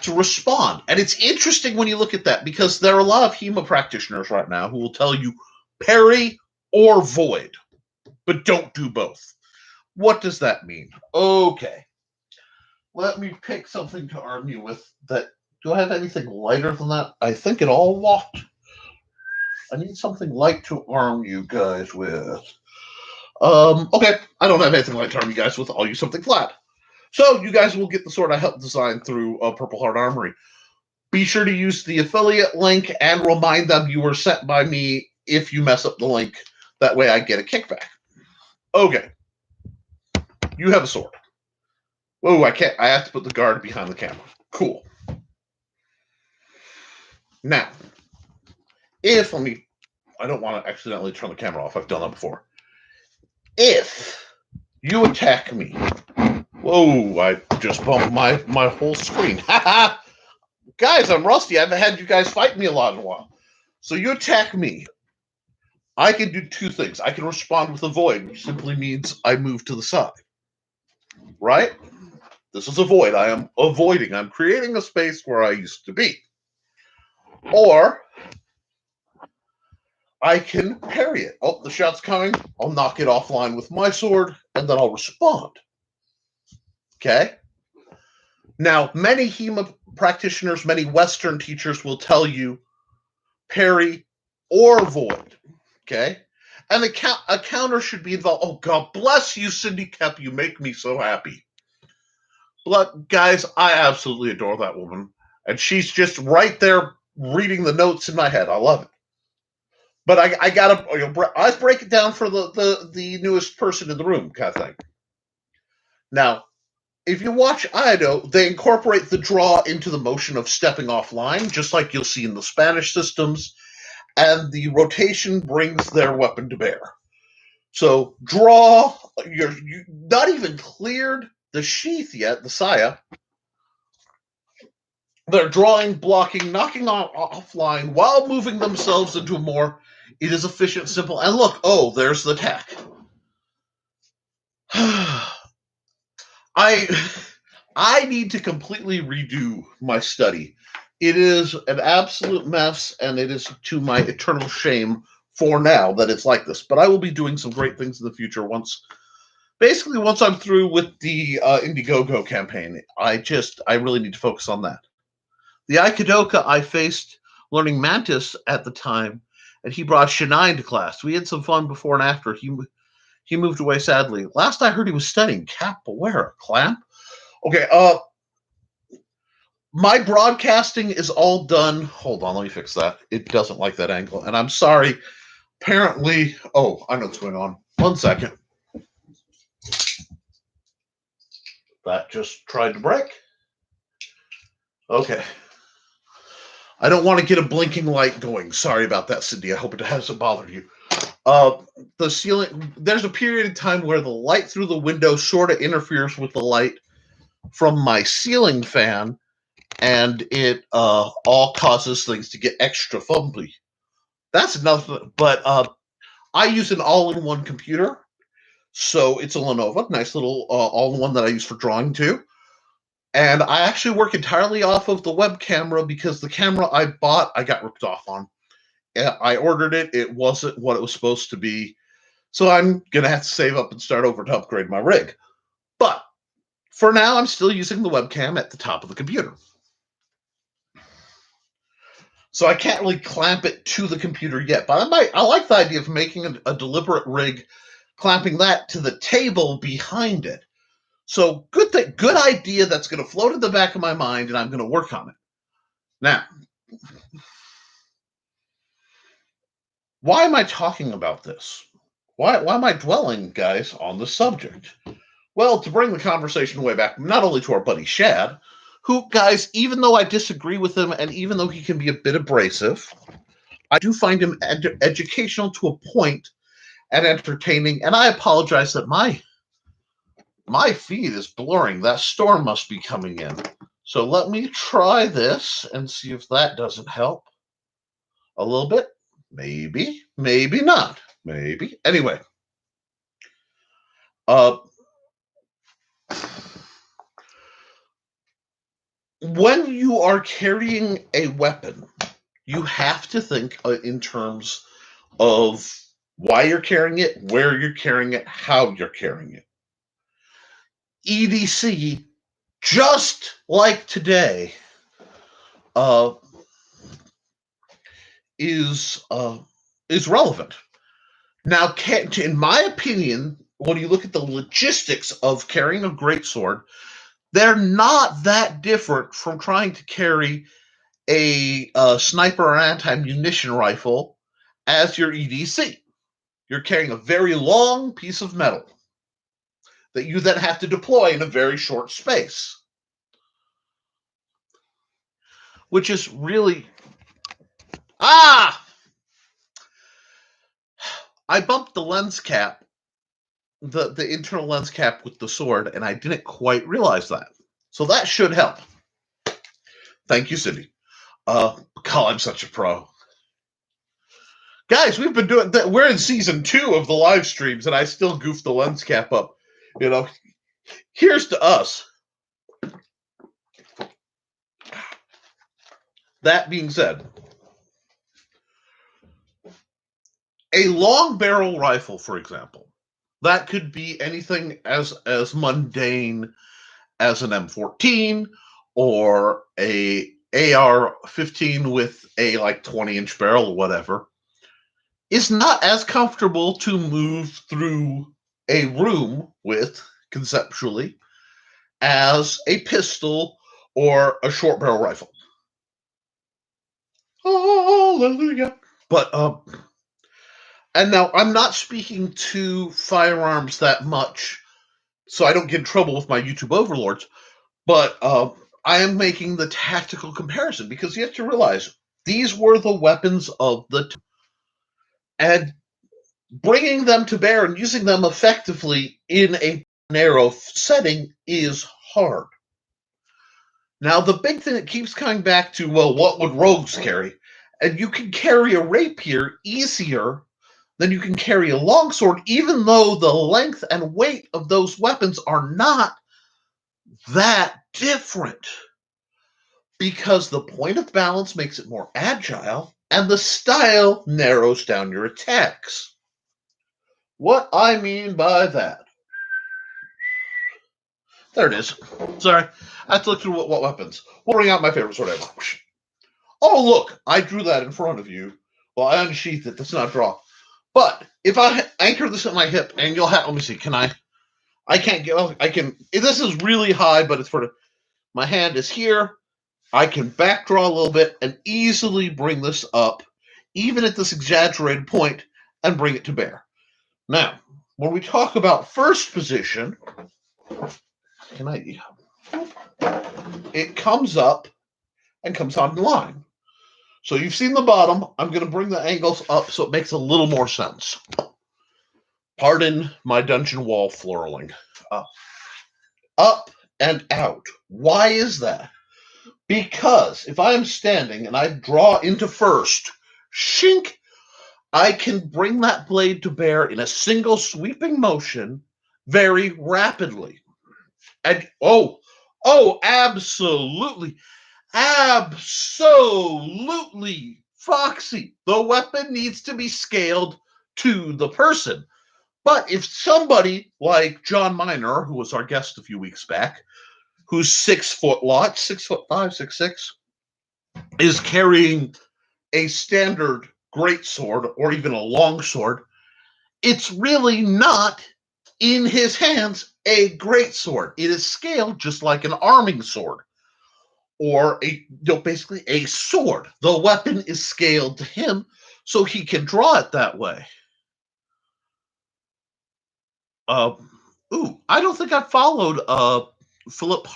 to respond. And it's interesting when you look at that, because there are a lot of HEMA practitioners right now who will tell you parry or void, but don't do both. What does that mean? Okay, let me pick something to arm you with. Do I have anything lighter than that? I think it all walked. I need something light to arm you guys with. Okay, I don't have anything light to arm you guys with. I'll use something flat. So you guys will get the sword I helped design through Purple Heart Armory. Be sure to use the affiliate link and remind them you were sent by me if you mess up the link. That way I get a kickback. Okay. You have a sword. Whoa, I can't. I have to put the guard behind the camera. Cool. Now, I don't want to accidentally turn the camera off. I've done that before. If you attack me, whoa, I just bumped my whole screen. Guys, I'm rusty. I haven't had you guys fight me a lot in a while. So you attack me. I can do two things. I can respond with a void, which simply means I move to the side. Right? This is a void. I am avoiding. I'm creating a space where I used to be. Or I can parry it. Oh, the shot's coming. I'll knock it offline with my sword, and then I'll respond. Okay? Now, many HEMA practitioners, many Western teachers will tell you parry or void. Okay? And a counter should be involved. Oh, God bless you, Cindy Kep. You make me so happy. But, guys, I absolutely adore that woman. And she's just right there reading the notes in my head. I love it. But I gotta, I break it down for the newest person in the room kind of thing. Now, if you watch Ido, they incorporate the draw into the motion of stepping offline, just like you'll see in the Spanish systems, and the rotation brings their weapon to bear. So draw, you're not even cleared the sheath yet, the saya. They're drawing, blocking, knocking offline while moving themselves into a more. It is efficient, simple, and look, oh, there's the attack. I need to completely redo my study. It is an absolute mess, and it is to my eternal shame for now that it's like this. But I will be doing some great things in the future once I'm through with the Indiegogo campaign. I really need to focus on that. The Aikidoka I faced learning Mantis at the time, and he brought Shania to class. We had some fun before and after. He moved away sadly. Last I heard, he was studying capoeira. Clamp? Okay, my broadcasting is all done. Hold on, let me fix that. It doesn't like that angle, and I'm sorry. Apparently, oh, I know what's going on. 1 second. That just tried to break. Okay. I don't want to get a blinking light going. Sorry about that, Cindy. I hope it hasn't bothered you. The ceiling, there's a period of time where the light through the window sort of interferes with the light from my ceiling fan, and it all causes things to get extra fumbly. That's another, but I use an all-in-one computer, so it's a Lenovo, nice little all-in-one that I use for drawing too. And I actually work entirely off of the web camera because the camera I bought, I got ripped off on. I ordered it. It wasn't what it was supposed to be. So I'm going to have to save up and start over to upgrade my rig. But for now, I'm still using the webcam at the top of the computer. So I can't really clamp it to the computer yet. But I like the idea of making a deliberate rig, clamping that to the table behind it. So good idea that's going to float in the back of my mind, and I'm going to work on it. Now, why am I talking about this? Why am I dwelling, guys, on the subject? Well, to bring the conversation way back, not only to our buddy Shad, who, guys, even though I disagree with him, and even though he can be a bit abrasive, I do find him educational to a point and entertaining, and I apologize that my feed is blurring. That storm must be coming in. So let me try this and see if that doesn't help. A little bit. Maybe, maybe not. Maybe. Anyway. When you are carrying a weapon, you have to think in terms of why you're carrying it, where you're carrying it, how you're carrying it. EDC, just like today, is relevant. Now, in my opinion, when you look at the logistics of carrying a greatsword, they're not that different from trying to carry a sniper or anti-munition rifle as your EDC. You're carrying a very long piece of metal that you then have to deploy in a very short space. Which is really... I bumped the lens cap, the internal lens cap with the sword, and I didn't quite realize that. So that should help. Thank you, Cindy. God, I'm such a pro. Guys, we've been doing that. We're in season 2 of the live streams, and I still goof the lens cap up. You know, here's to us. That being said, a long barrel rifle, for example, that could be anything as mundane as an M14 or a AR-15 with a 20-inch barrel or whatever, is not as comfortable to move through a room with, conceptually, as a pistol or a short barrel rifle. Hallelujah. But, and now I'm not speaking to firearms that much, so I don't get in trouble with my YouTube overlords, but I am making the tactical comparison because you have to realize these were the weapons of the time. And bringing them to bear and using them effectively in a narrow setting is hard. Now, the big thing that keeps coming back to, well, what would rogues carry? And you can carry a rapier easier than you can carry a longsword, even though the length and weight of those weapons are not that different. Because the point of balance makes it more agile, and the style narrows down your attacks. What I mean by that. There it is. Sorry, I have to look through what weapons. We'll bring out my favorite sword ever. Oh, look, I drew that in front of you. Well, I unsheathed it. That's not a draw. But if I anchor this at my hip, and you'll have, let me see, can I can't get, I can, this is really high, but it's my hand is here. I can backdraw a little bit and easily bring this up, even at this exaggerated point, and bring it to bear. Now, when we talk about first position, it comes up and comes on line. So you've seen the bottom. I'm going to bring the angles up so it makes a little more sense. Pardon my dungeon wall flurling. Up and out. Why is that? Because if I am standing and I draw into first, shink, I can bring that blade to bear in a single sweeping motion very rapidly. And absolutely, Foxy. The weapon needs to be scaled to the person. But if somebody like John Miner, who was our guest a few weeks back, who's 6 foot 5, 6'6", is carrying a standard greatsword or even a longsword, it's really not in his hands a greatsword. It is scaled just like an arming sword or basically a sword. The weapon is scaled to him so he can draw it that way. I don't think I followed Philip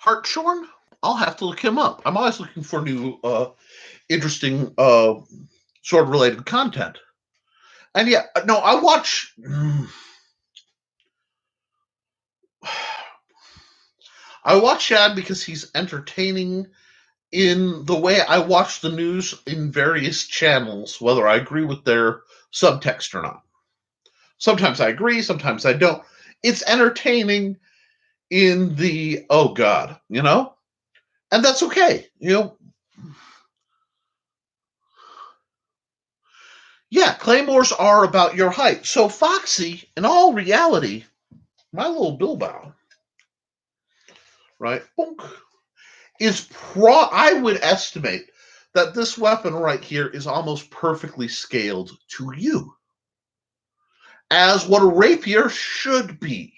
Hartshorn. I'll have to look him up. I'm always looking for new, interesting sword-related content. And yeah, no, I watch. I watch Shad because he's entertaining in the way I watch the news in various channels, whether I agree with their subtext or not. Sometimes I agree, sometimes I don't. It's entertaining in the, oh God, and that's okay. Yeah, claymores are about your height. So Foxy, in all reality, my little Bilbao, right, boink, I would estimate that this weapon right here is almost perfectly scaled to you, as what a rapier should be.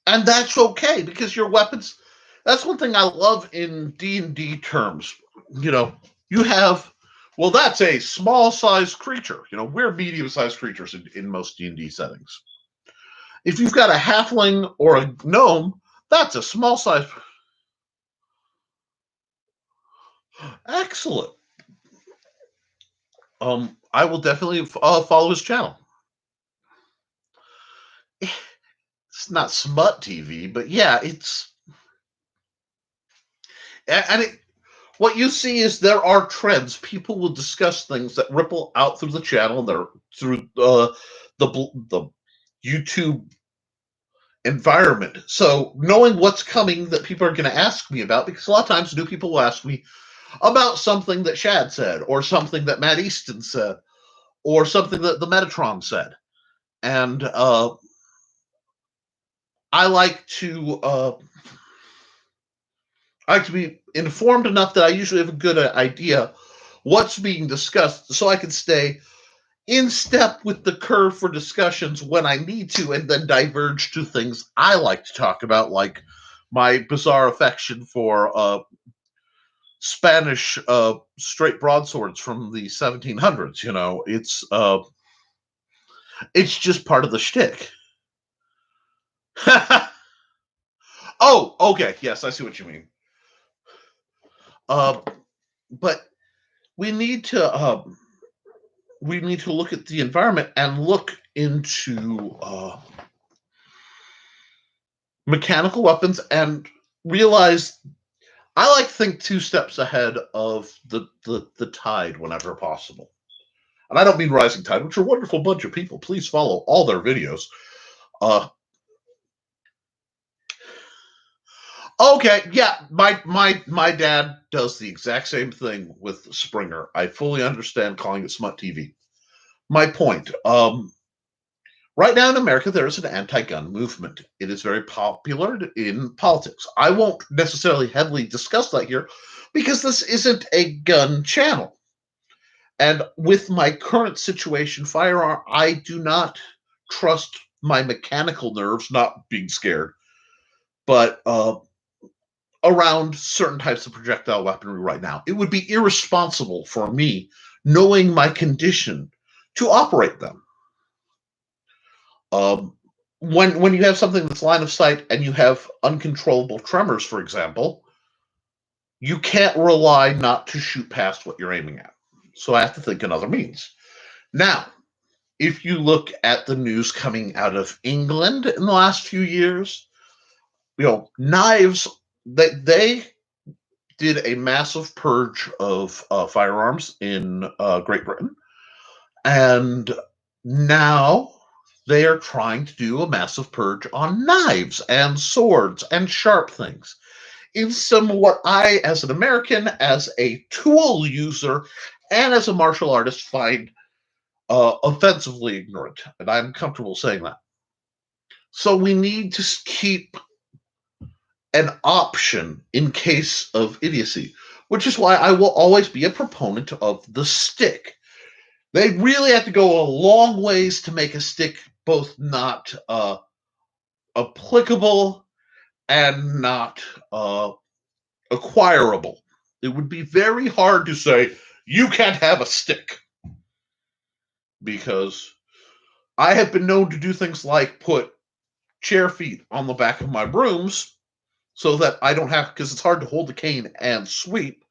And that's okay, because your weapons, that's one thing I love in D&D terms. You have, well, that's a small-sized creature. We're medium-sized creatures in most D&D settings. If you've got a halfling or a gnome, that's a small-sized. Excellent. I will definitely follow his channel. It's not smut TV, but yeah, it's, and what you see is there are trends. People will discuss things that ripple out through the channel, through the YouTube environment. So knowing what's coming that people are going to ask me about, because a lot of times new people will ask me about something that Shad said, or something that Matt Easton said, or something that the Metatron said, and I like to be informed enough that I usually have a good idea what's being discussed, so I can stay in step with the curve for discussions when I need to, and then diverge to things I like to talk about, like my bizarre affection for Spanish straight broadswords from the 1700s. It's just part of the shtick. Oh, okay, yes, I see what you mean. But we need to look at the environment and look into mechanical weapons and realize I like to think 2 steps ahead of the tide whenever possible. And I don't mean Risingtide, which are a wonderful bunch of people. Please follow all their videos. Okay, yeah, my dad does the exact same thing with Springer. I fully understand calling it smut TV. My point, right now in America, there is an anti-gun movement. It is very popular in politics. I won't necessarily heavily discuss that here because this isn't a gun channel. And with my current situation, firearm, I do not trust my mechanical nerves, not being scared, but around certain types of projectile weaponry right now. It would be irresponsible for me, knowing my condition, to operate them. When you have something that's line of sight and you have uncontrollable tremors, for example, you can't rely not to shoot past what you're aiming at. So I have to think in other means. Now, if you look at the news coming out of England in the last few years, knives, they did a massive purge of firearms in Great Britain, and now they are trying to do a massive purge on knives and swords and sharp things. In some, what I, as an American, as a tool user, and as a martial artist, find offensively ignorant, and I'm comfortable saying that. So we need to keep an option in case of idiocy, which is why I will always be a proponent of the stick. They really have to go a long ways to make a stick both not applicable and not acquirable. It would be very hard to say, you can't have a stick. Because I have been known to do things like put chair feet on the back of my brooms so that I don't have, because it's hard to hold the cane and sweep.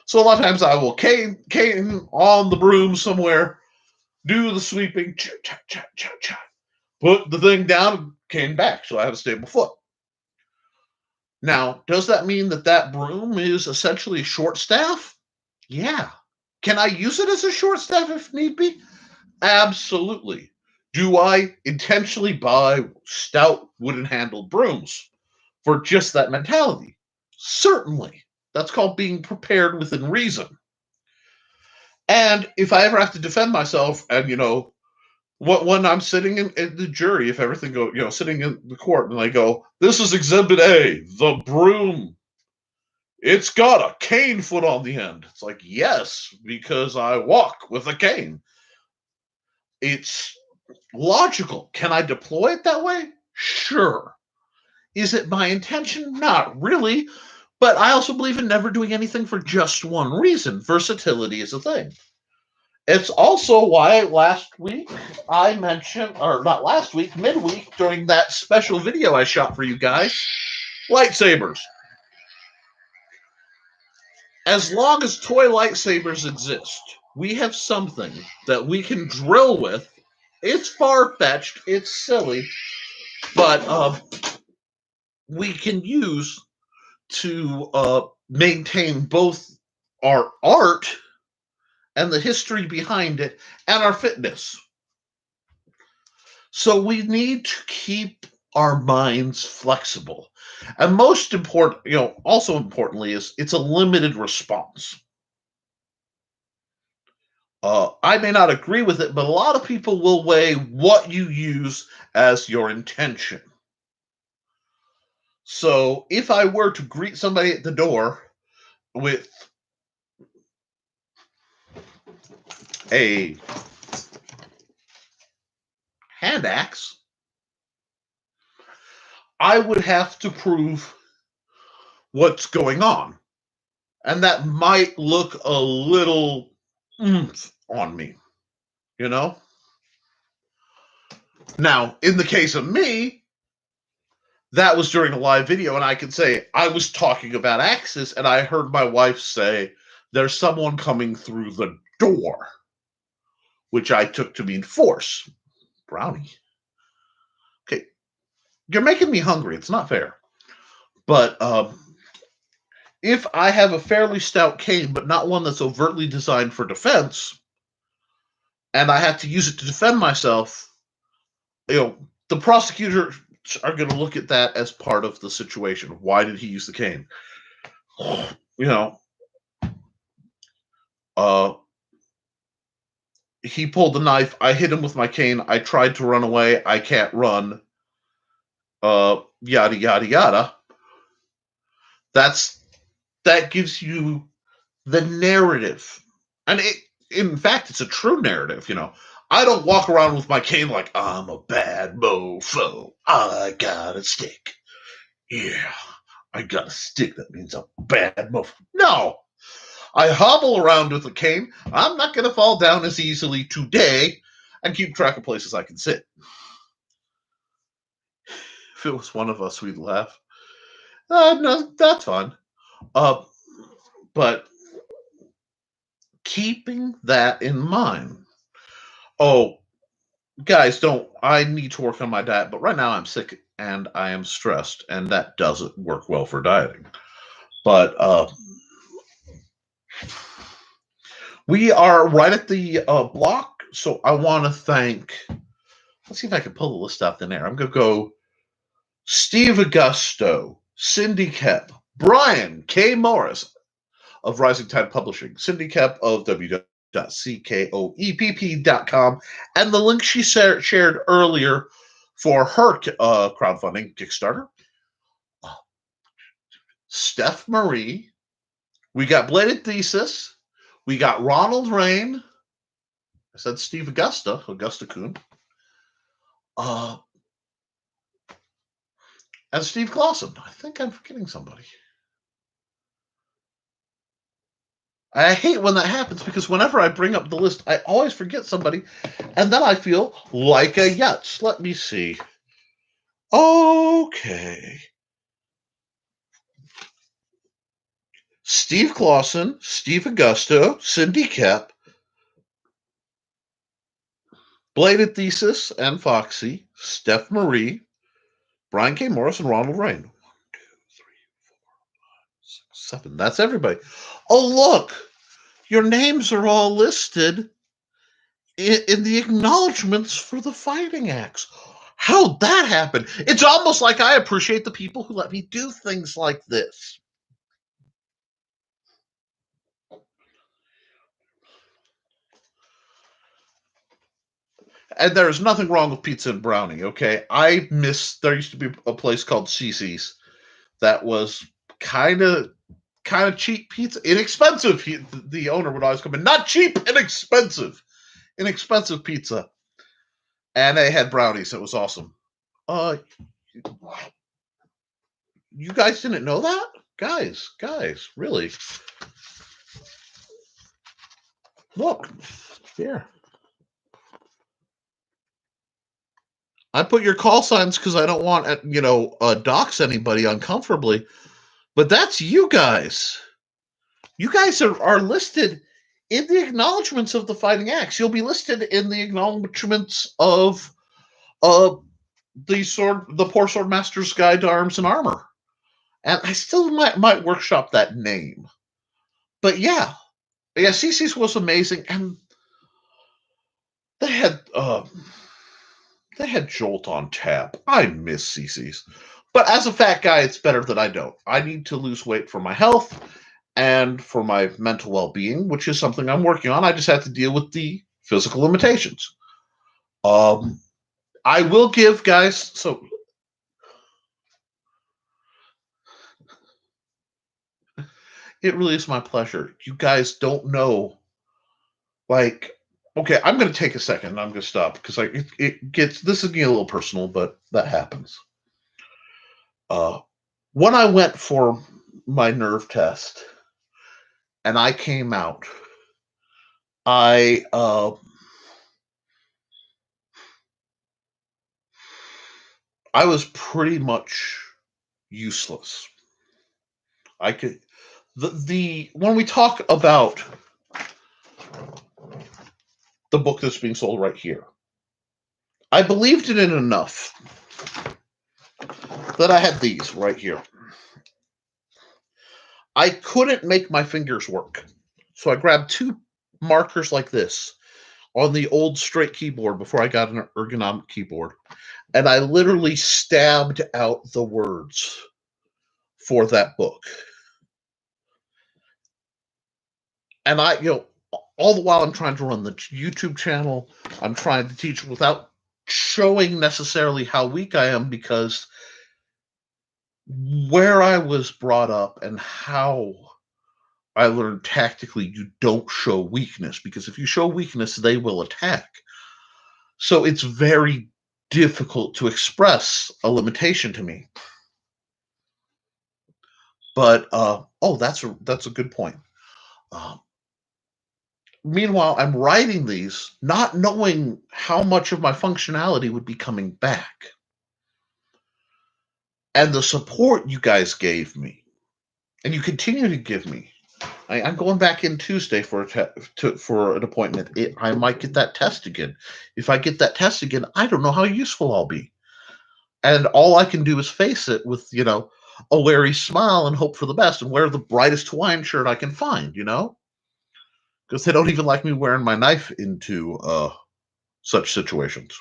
So a lot of times I will cane on the broom somewhere, do the sweeping, put the thing down, cane back, so I have a stable foot. Now, does that mean that that broom is essentially a short staff? Yeah. Can I use it as a short staff if need be? Absolutely. Do I intentionally buy stout wooden handled brooms for just that mentality? Certainly. That's called being prepared within reason. And if I ever have to defend myself, and when I'm sitting in the jury, if everything go, sitting in the court, and I go, "This is Exhibit A, the broom. It's got a cane foot on the end." It's like, yes, because I walk with a cane. It's logical. Can I deploy it that way? Sure. Is it my intention? Not really. But I also believe in never doing anything for just one reason. Versatility is a thing. It's also why last week I mentioned, or not last week, midweek, during that special video I shot for you guys, lightsabers. As long as toy lightsabers exist, we have something that we can drill with. It's far-fetched, it's silly, but we can use to maintain both our art and the history behind it and our fitness. So we need to keep our minds flexible. And most important, also importantly, is it's a limited response. I may not agree with it, but a lot of people will weigh what you use as your intention. So if I were to greet somebody at the door with a hand axe, I would have to prove what's going on. And that might look a little oomph on me, you know? Now, in the case of me, that was during a live video, and I could say I was talking about axes, and I heard my wife say, "There's someone coming through the door," which I took to mean force. Brownie. Okay, you're making me hungry. It's not fair. But if I have a fairly stout cane, but not one that's overtly designed for defense, and I have to use it to defend myself, the prosecutor are going to look at that as part of the situation. Why did he use the cane? He pulled the knife. I hit him with my cane. I tried to run away. I can't run. Yada yada yada. That gives you the narrative, and in fact, it's a true narrative. I don't walk around with my cane like I'm a bad mofo. I got a stick. Yeah, I got a stick. That means I'm a bad mofo. No, I hobble around with a cane. I'm not going to fall down as easily today, and keep track of places I can sit. If it was one of us, we'd laugh. No, that's fun. But keeping that in mind. Oh, guys, I need to work on my diet, but right now I'm sick and I am stressed, and that doesn't work well for dieting. But we are right at the block, so I want to thank. Let's see if I can pull the list out the air. I'm going to go Steve Augosto, Cindy Kep, Brian K. Morris of Risingtide Publishing, Cindy Kep of www.ckoepp.com, and the link she shared earlier for her crowdfunding Kickstarter. Stef Mari. We got Bladed Thesis. We got Ronald Riehn. I said Steve Augusta Kuhn. And Steve Clausen. I think I'm forgetting somebody. I hate when that happens because whenever I bring up the list, I always forget somebody, and then I feel like a yutz. Let me see. Okay. Steve Clausen, Steve Augusto, Cindy Kep, Bladed Thesis and Foxy, Stef Mari, Brian K. Morris, and Ronald Riehn. 1, 2, 3, 7. That's everybody. Oh, look. Your names are all listed in the acknowledgments for the fighting acts. How'd that happen? It's almost like I appreciate the people who let me do things like this. And there's nothing wrong with pizza and brownie, okay? There used to be a place called Cece's that was kind of cheap pizza, inexpensive. The owner would always come in, not cheap, inexpensive pizza, and they had brownies. It was awesome. You guys didn't know that, guys, really? Look here. I put your call signs because I don't want dox anybody uncomfortably, but that's you guys. You guys are listed in the acknowledgments of the fighting acts. You'll be listed in the acknowledgments of the Poor Sword Master's Guide to Arms and Armor. And I still might workshop that name. But yeah, CC's was amazing, and they had Jolt on tap. I miss CC's. But as a fat guy, it's better that I don't. I need to lose weight for my health and for my mental well-being, which is something I'm working on. I just have to deal with the physical limitations. I will give guys, so it really is my pleasure. You guys don't know, like, okay, I'm going to take a second. I'm going to stop because this is getting a little personal, but that happens. When I went for my nerve test and I came out, I was pretty much useless. I could when we talk about the book that's being sold right here, I believed in it enough that I had these right here. I couldn't make my fingers work, so I grabbed 2 markers like this on the old straight keyboard before I got an ergonomic keyboard, and I literally stabbed out the words for that book. And all the while I'm trying to run the YouTube channel, I'm trying to teach without showing necessarily how weak I am, because where I was brought up and how I learned tactically, you don't show weakness, because if you show weakness, they will attack. So it's very difficult to express a limitation to me. But that's a good point. Meanwhile, I'm writing these not knowing how much of my functionality would be coming back. And the support you guys gave me, and you continue to give me. I'm going back in Tuesday for an appointment. I might get that test again. If I get that test again, I don't know how useful I'll be. And all I can do is face it with, a wary smile and hope for the best and wear the brightest Hawaiian shirt I can find, because they don't even like me wearing my knife into such situations.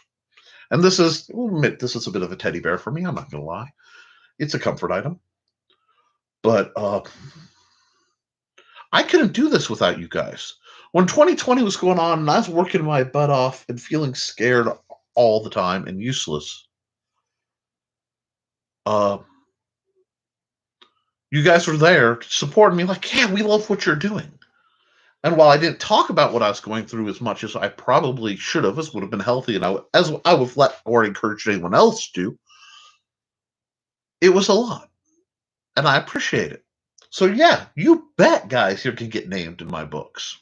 And this is a bit of a teddy bear for me. I'm not going to lie. It's a comfort item. But I couldn't do this without you guys. When 2020 was going on and I was working my butt off and feeling scared all the time and useless, you guys were there supporting me like, yeah, we love what you're doing. And while I didn't talk about what I was going through as much as I probably should have, as would have been healthy, and as I would have let or encouraged anyone else to, it was a lot. And I appreciate it. So yeah, you bet, guys, you can get named in my books.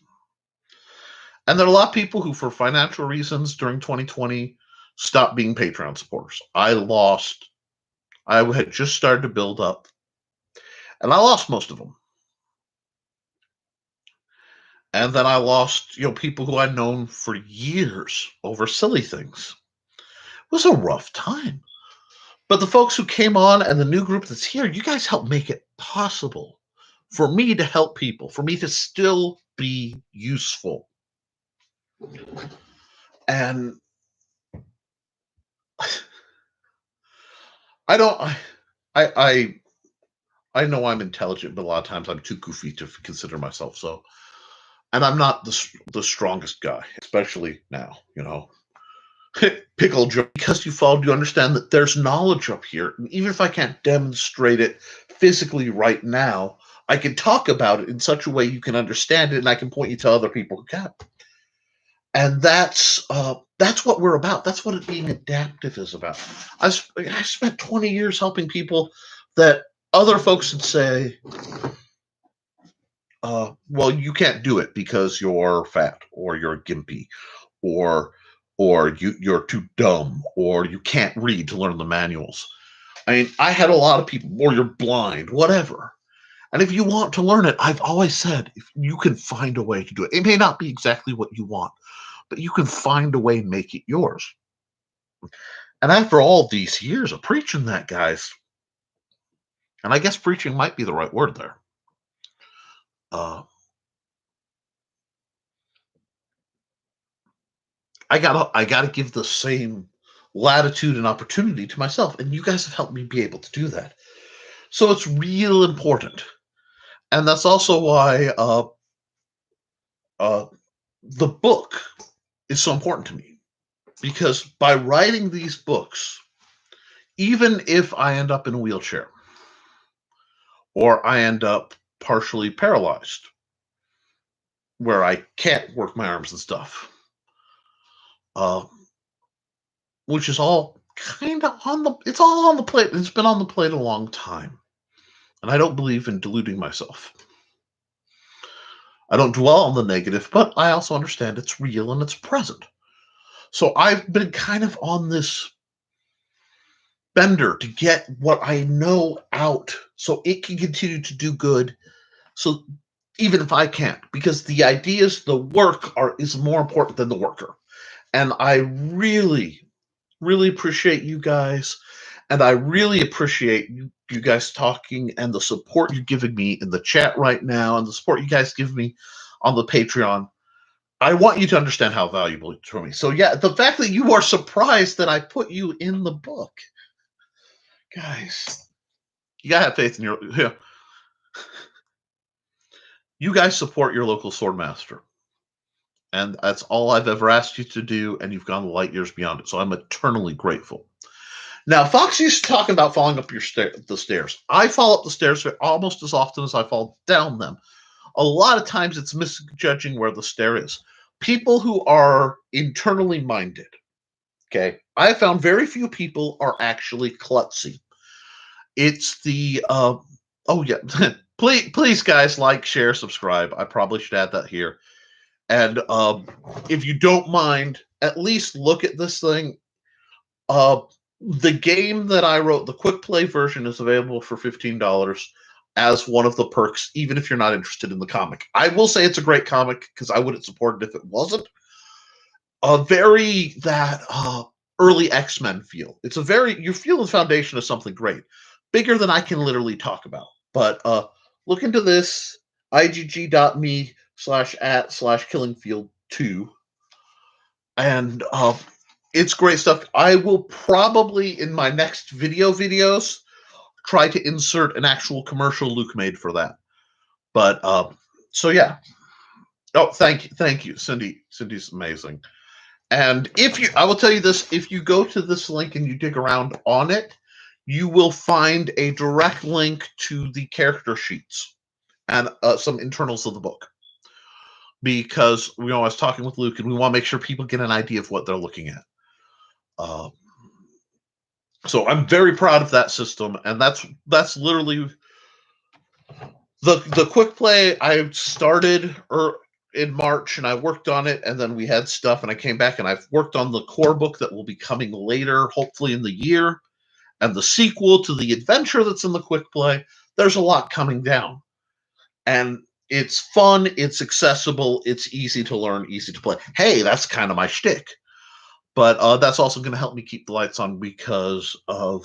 And there are a lot of people who, for financial reasons during 2020, stopped being Patreon supporters. I had just started to build up, and I lost most of them. And then I lost, people who I'd known for years over silly things. It was a rough time. But the folks who came on and the new group that's here, you guys helped make it possible for me to help people, for me to still be useful. And I don't, I know I'm intelligent, but a lot of times I'm too goofy to consider myself so. And I'm not the strongest guy, especially now, you know. Pickle joke, because you followed, you understand that there's knowledge up here. And even if I can't demonstrate it physically right now, I can talk about it in such a way you can understand it, and I can point you to other people who can. And that's what we're about. That's what being adaptive is about. I spent 20 years helping people that other folks would say, well, you can't do it because you're fat, or you're gimpy, or you're too dumb, or you can't read to learn the manuals. I mean, I had a lot of people, or you're blind, whatever. And if you want to learn it, I've always said, if you can find a way to do it. It may not be exactly what you want, but you can find a way to make it yours. And after all these years of preaching that, guys, and I guess preaching might be the right word there, I gotta give the same latitude and opportunity to myself, and you guys have helped me be able to do that. So it's real important, and that's also why the book is so important to me, because by writing these books, even if I end up in a wheelchair or I end up partially paralyzed, where I can't work my arms and stuff, which is all kind of it's all on the plate. It's been on the plate a long time. And I don't believe in deluding myself. I don't dwell on the negative, but I also understand it's real and it's present. So I've been kind of on this bender to get what I know out so it can continue to do good. So even if I can't, because the ideas, the work is more important than the worker. And I really, really appreciate you guys. And I really appreciate you guys talking, and the support you're giving me in the chat right now, and the support you guys give me on the Patreon. I want you to understand how valuable it's for me. So yeah, the fact that you are surprised that I put you in the book, guys, you gotta have faith in your. Yeah. You guys support your local swordmaster, and that's all I've ever asked you to do, and you've gone light years beyond it. So I'm eternally grateful. Now, Foxy's talking about falling up the stairs. I fall up the stairs almost as often as I fall down them. A lot of times it's misjudging where the stair is. People who are internally minded, okay, I have found very few people are actually klutzy. It's the, oh yeah, please guys, like, share, subscribe. I probably should add that here. And if you don't mind, at least look at this thing. The game that I wrote, the quick play version, is available for $15 as one of the perks, even if you're not interested in the comic. I will say it's a great comic, because I wouldn't support it if it wasn't. Very that early X-Men feel. It's a very, you feel the foundation of something great, bigger than I can literally talk about. But look into this, igg.me/@/killingfield2, and it's great stuff. I will probably, in my next videos, try to insert an actual commercial Luke made for that. But so yeah. Oh, thank you, Cindy. Cindy's amazing. And I will tell you this: if you go to this link and you dig around on it, you will find a direct link to the character sheets and some internals of the book. Because I was talking with Luke, and we want to make sure people get an idea of what they're looking at. So I'm very proud of that system, and that's literally the quick play. I started in March, and I worked on it, and then we had stuff, and I came back, and I've worked on the core book that will be coming later, hopefully in the year, and the sequel to the adventure that's in the quick play. There's a lot coming down, and it's fun, it's accessible, it's easy to learn, easy to play. Hey, that's kind of my shtick. But that's also going to help me keep the lights on, because of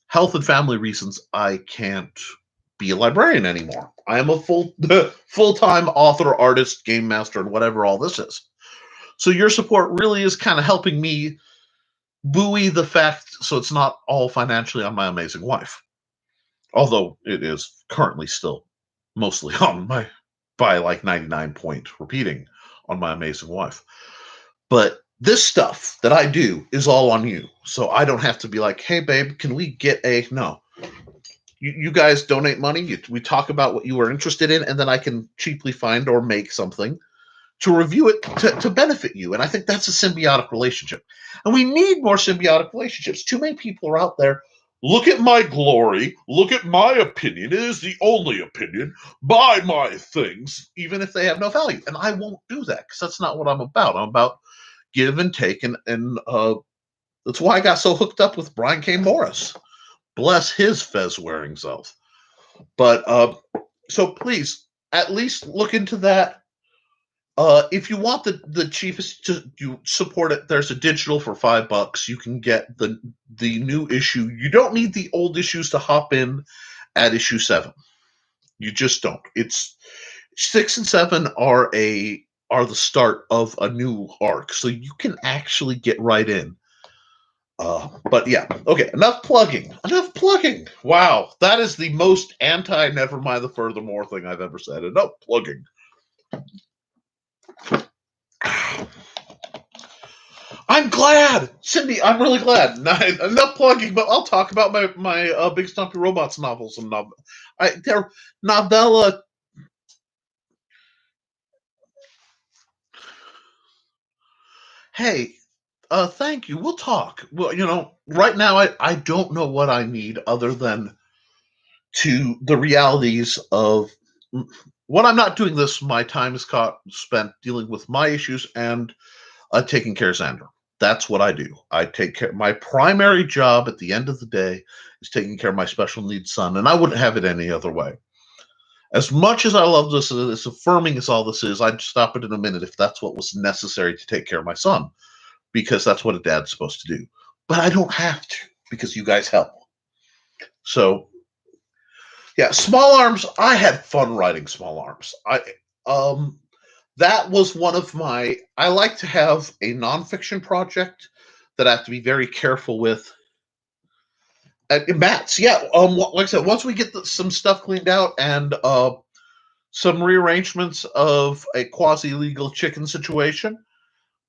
health and family reasons. I can't be a librarian anymore. I am a full-time author, artist, game master, and whatever all this is. So your support really is kind of helping me buoy the fact so it's not all financially on my amazing wife. Although it is currently still mostly on my, by like 99 point repeating on my amazing wife. But this stuff that I do is all on you. So I don't have to be like, hey, babe, can we get a, no. You guys donate money. We talk about what you are interested in, and then I can cheaply find or make something to review it to benefit you. And I think that's a symbiotic relationship. And we need more symbiotic relationships. Too many people are out there. Look at my glory. Look at my opinion. It is the only opinion. Buy my things, even if they have no value. And I won't do that because that's not what I'm about. I'm about give and take. And that's why I got so hooked up with Brian K. Morris. Bless his fez-wearing self. But so please, at least look into that. If you want the cheapest to you support it, there's a digital for $5. You can get the new issue. You don't need the old issues to hop in at issue 7. You just don't. It's 6 and 7 are the start of a new arc, so you can actually get right in. But yeah, okay, enough plugging. Wow, that is the most anti never mind the furthermore thing I've ever said. Enough plugging. I'm glad, Cindy. I'm really glad. Enough plugging, but I'll talk about my Big Stumpy Robots novels and they're novella. Hey, thank you. We'll talk. Well, right now I don't know what I need other than to the realities of when I'm not doing this. My time is spent dealing with my issues and taking care of Xander. That's what I do. I take care. My primary job at the end of the day is taking care of my special needs son, and I wouldn't have it any other way. As much as I love this, as affirming as all this is, I'd stop it in a minute if that's what was necessary to take care of my son, because that's what a dad's supposed to do. But I don't have to because you guys help. So, yeah, Small Arms. I had fun writing Small Arms. That was one of my. I like to have a nonfiction project that I have to be very careful with. Matt's, yeah. Like I said, once we get some stuff cleaned out and some rearrangements of a quasi-legal chicken situation,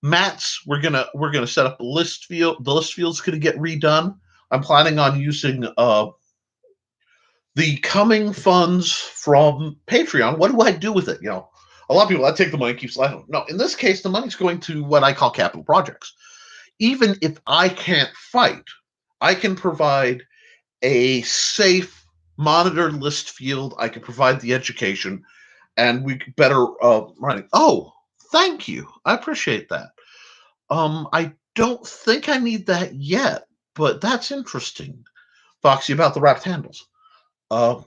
Matt's, we're gonna set up a list field. The list field's gonna get redone. I'm planning on using the coming funds from Patreon. What do I do with it? A lot of people, I take the money and keep sliding. No, in this case, the money's going to what I call capital projects. Even if I can't fight, I can provide a safe, monitored list field. I can provide the education, and we better running. Oh, thank you. I appreciate that. I don't think I need that yet, but that's interesting, Foxy, about the wrapped handles. And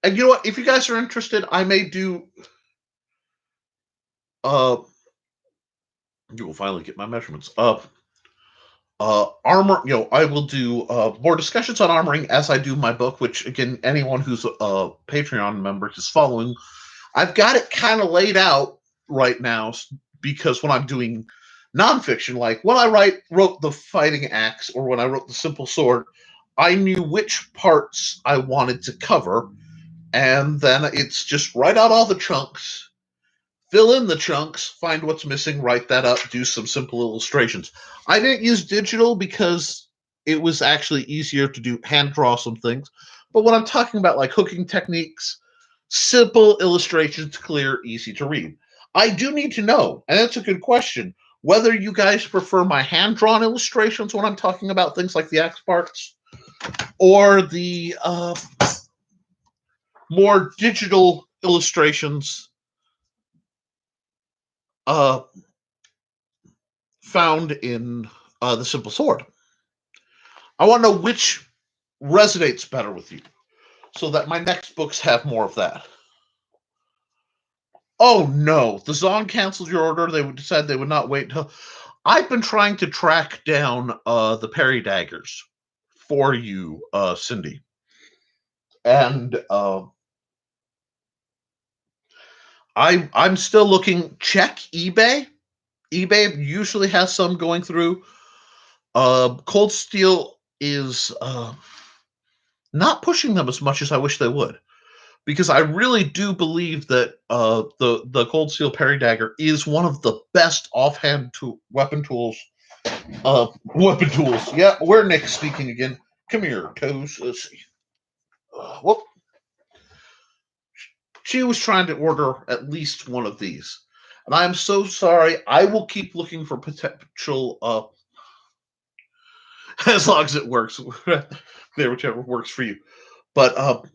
you know what? If you guys are interested, I may do. You will finally get my measurements. Armor. I will do more discussions on armoring as I do my book. Which again, anyone who's a Patreon member is following. I've got it kind of laid out right now because when I'm doing nonfiction, like when I wrote the Fighting Axe or when I wrote the Simple Sword, I knew which parts I wanted to cover. And then it's just write out all the chunks, fill in the chunks, find what's missing, write that up, do some simple illustrations. I didn't use digital because it was actually easier to do hand draw some things. But when I'm talking about like hooking techniques, simple illustrations, clear, easy to read. I do need to know, and that's a good question, whether you guys prefer my hand-drawn illustrations when I'm talking about things like the axe parts or the more digital illustrations found in the Simple Sword. I want to know which resonates better with you so that my next books have more of that. Oh no, the Zong canceled your order. They decided they would not wait until. I've been trying to track down the parry daggers for you, Cindy. And I'm still looking. Check eBay. eBay usually has some going through. Cold Steel is not pushing them as much as I wish they would, because I really do believe that the Cold Steel Parry Dagger is one of the best offhand weapon tools. Weapon tools. Yeah, we're Nick speaking again. Come here, Toes. Let's see. Whoop. She was trying to order at least one of these. And I'm so sorry. I will keep looking for potential, as long as it works. There, whichever works for you. But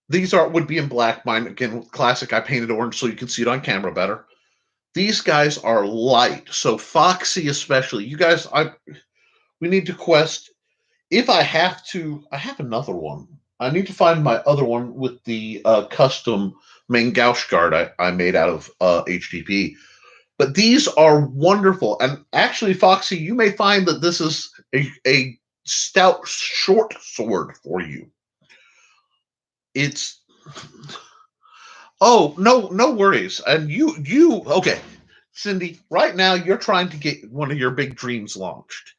these would be in black. Mine, again, classic. I painted orange so you can see it on camera better. These guys are light. So Foxy especially. You guys, we need to quest. If I have to, I have another one. I need to find my other one with the custom main Gauche guard I made out of HTP. But these are wonderful. And actually, Foxy, you may find that this is a stout short sword for you. It's no worries. And you okay, Cindy, right now you're trying to get one of your big dreams launched.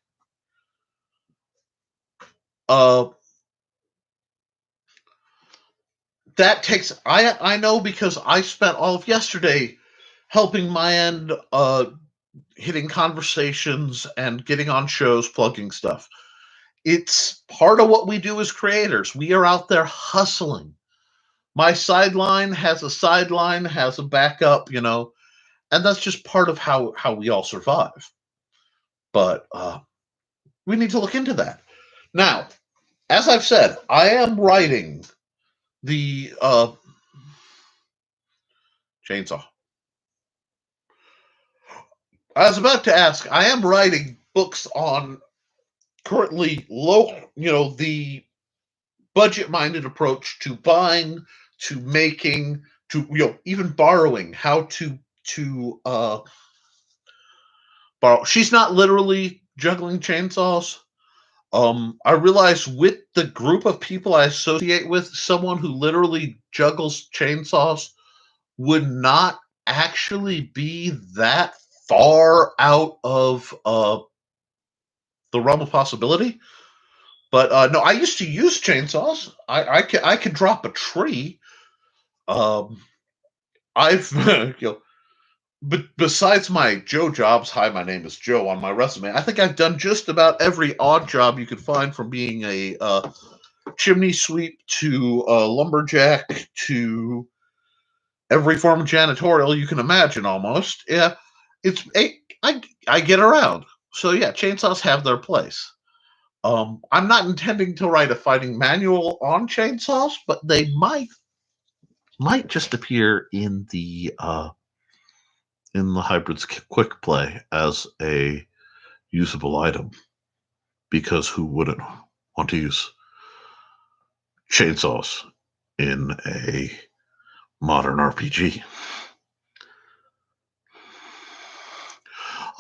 That takes I know, because I spent all of yesterday helping my end hitting conversations and getting on shows, plugging stuff. It's part of what we do as creators. We are out there hustling. My sideline has a backup, and that's just part of how we all survive. But we need to look into that. Now, as I've said, I am writing the chainsaw. I was about to ask, I am writing books on currently the budget-minded approach to buying, to making, to even borrowing, how to borrow. She's not literally juggling chainsaws. I realize with the group of people I associate with, someone who literally juggles chainsaws would not actually be that far out of the realm of possibility. But no, I used to use chainsaws. I could drop a tree. I've but besides my Joe jobs, hi, my name is Joe on my resume, I think I've done just about every odd job you could find, from being a chimney sweep to lumberjack to every form of janitorial you can imagine, almost. Yeah, I get around. So yeah, chainsaws have their place. I'm not intending to write a fighting manual on chainsaws, but they might just appear in the Hybrids quick play as a usable item, because who wouldn't want to use chainsaws in a modern RPG?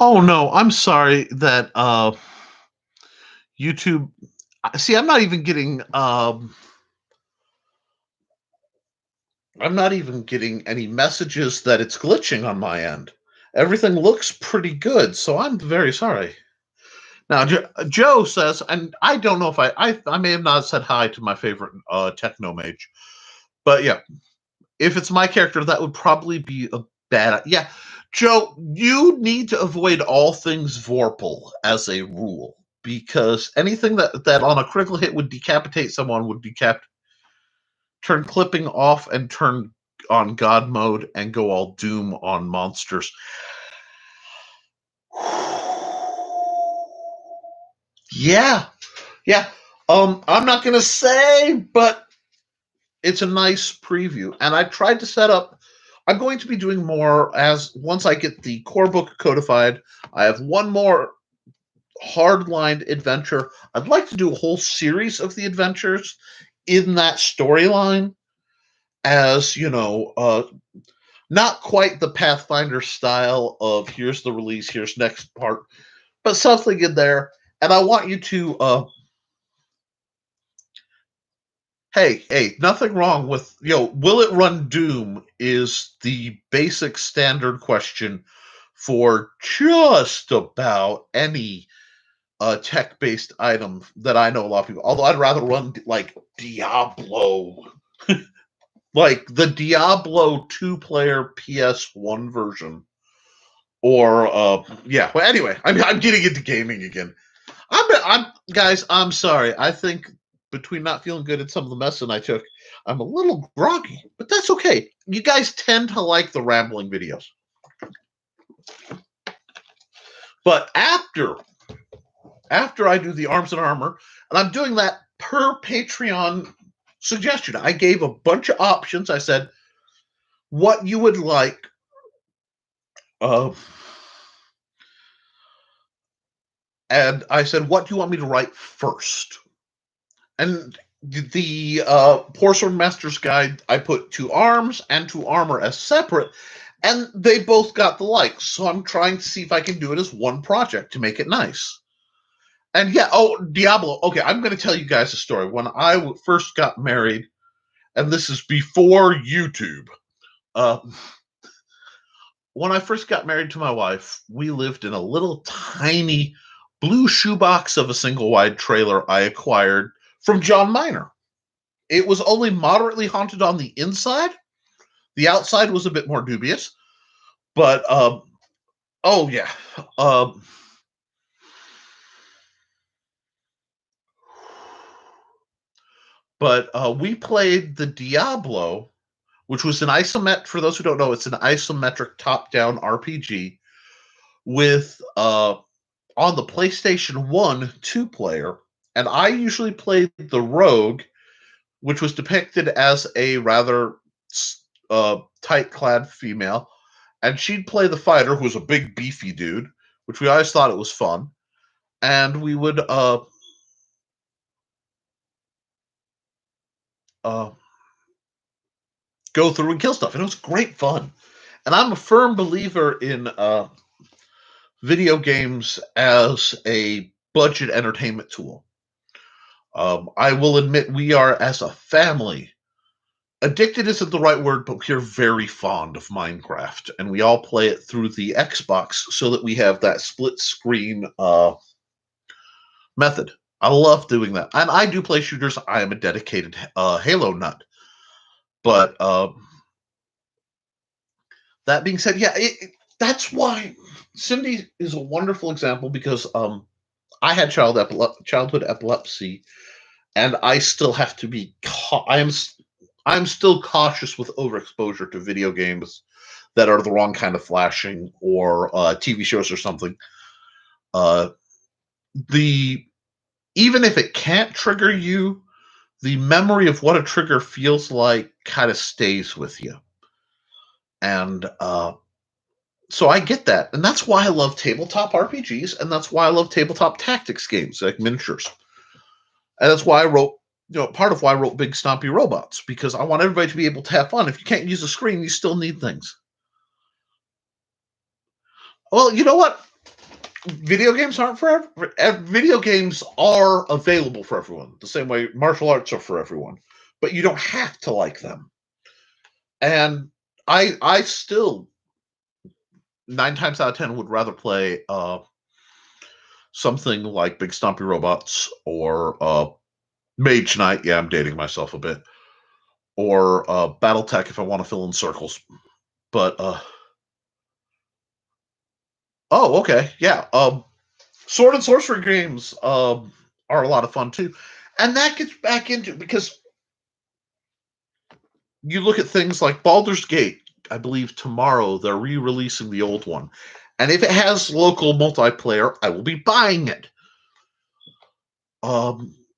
Oh no, I'm sorry that YouTube. See, I'm not even getting any messages that it's glitching on my end. Everything looks pretty good, so I'm very sorry. Now, Joe says, and I don't know if I may have not said hi to my favorite techno mage, but yeah, if it's my character, that would probably be a bad. Yeah, Joe, you need to avoid all things Vorpal as a rule, because anything that on a critical hit would decapitate someone would turn clipping off and turn on God mode and go all doom on monsters. Yeah. I'm not gonna say, but it's a nice preview. And I tried to set up. I'm going to be doing more once I get the core book codified. I have one more hardlined adventure. I'd like to do a whole series of the adventures in that storyline, as not quite the Pathfinder style of here's the release, here's next part, but something in there. And I want you to Hey, nothing wrong with, will it run Doom is the basic standard question for just about any tech-based item that I know a lot of people. Although I'd rather run like Diablo, like the Diablo 2-player PS1 version, or yeah. Well, anyway, I'm getting into gaming again. I'm guys. I'm sorry. I think between not feeling good and some of the medicine I took, I'm a little groggy, but that's okay. You guys tend to like the rambling videos. But after I do the arms and armor, and I'm doing that per Patreon suggestion. I gave a bunch of options. I said what you would like. And I said, what do you want me to write first? And the Poor Sword Master's Guide, I put to arms and to armor as separate, and they both got the likes. So I'm trying to see if I can do it as one project to make it nice. And yeah, Diablo. Okay, I'm going to tell you guys a story. When I first got married, and this is before YouTube, when I first got married to my wife, we lived in a little tiny blue shoebox of a single wide trailer I acquired from John Miner. It was only moderately haunted on the inside. The outside was a bit more dubious. But, oh, yeah. But we played the Diablo, which was an isometric, for those who don't know, it's an isometric top-down RPG with, on the PlayStation 1 2-player, and I usually played the Rogue, which was depicted as a rather tight-clad female, and she'd play the fighter, who was a big, beefy dude, which we always thought it was fun, and we would go through and kill stuff, and it was great fun. And I'm a firm believer in video games as a budget entertainment tool. I will admit we are, as a family, addicted isn't the right word, but we're very fond of Minecraft, and we all play it through the Xbox so that we have that split screen method. I love doing that, and I do play shooters. I am a dedicated Halo nut. But that being said, yeah, that's why Cindy is a wonderful example, because I had childhood epilepsy, and I still have to be. I'm still cautious with overexposure to video games that are the wrong kind of flashing, or TV shows or something. Even if it can't trigger you, the memory of what a trigger feels like kind of stays with you. And so I get that. And that's why I love tabletop RPGs, and that's why I love tabletop tactics games like miniatures. And that's why I wrote, part of why I wrote Big Stompy Robots, because I want everybody to be able to have fun. If you can't use a screen, you still need things. Well, you know what? Video games aren't for everyone. Video games are available for everyone, the same way martial arts are for everyone. But you don't have to like them. And I still 9 times out of 10 would rather play something like Big Stompy Robots, or Mage Knight. Yeah, I'm dating myself a bit. Or BattleTech if I want to fill in circles. But oh, okay, yeah. Sword and sorcery games are a lot of fun too, and that gets back into, because you look at things like Baldur's Gate. I believe tomorrow they're re-releasing the old one, and if it has local multiplayer, I will be buying it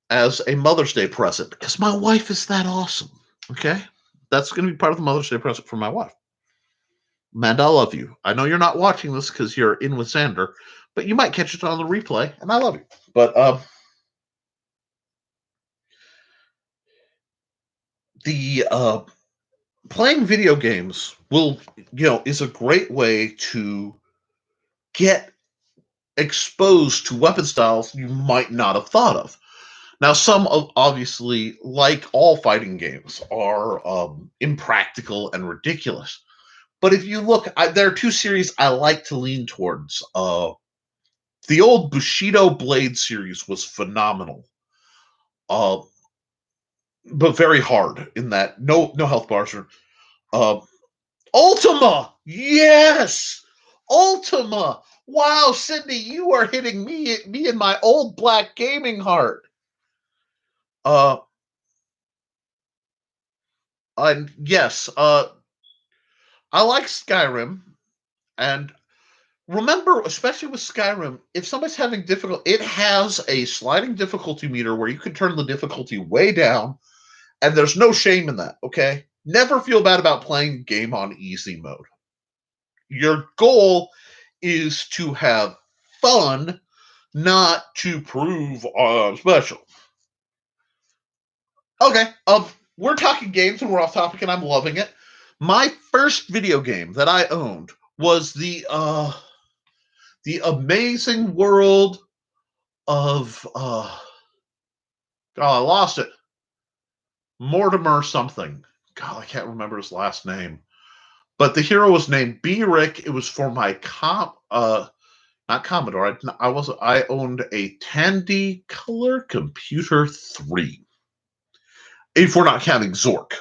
as a Mother's Day present, because my wife is that awesome. Okay, that's going to be part of the Mother's Day present for my wife. Amanda, I love you. I know you're not watching this because you're in with Xander, but you might catch it on the replay, and I love you. But the playing video games is a great way to get exposed to weapon styles you might not have thought of. Now, some obviously, like all fighting games, are impractical and ridiculous. But if you look, there are two series I like to lean towards. The old Bushido Blade series was phenomenal, uh, but very hard in that no health bars. Uh, Ultima, yes, Ultima. Wow, Sydney, you are hitting me in my old black gaming heart. Uh, and yes, I like Skyrim, and remember, especially with Skyrim, if somebody's having difficulty, it has a sliding difficulty meter where you can turn the difficulty way down, and there's no shame in that, okay? Never feel bad about playing a game on easy mode. Your goal is to have fun, not to prove special. Okay, we're talking games and we're off topic, and I'm loving it. My first video game that I owned was the amazing world of I lost it. Mortimer something. God, I can't remember his last name. But the hero was named B. Rick. It was for my not Commodore. I owned a Tandy Color Computer 3. If we're not counting Zork.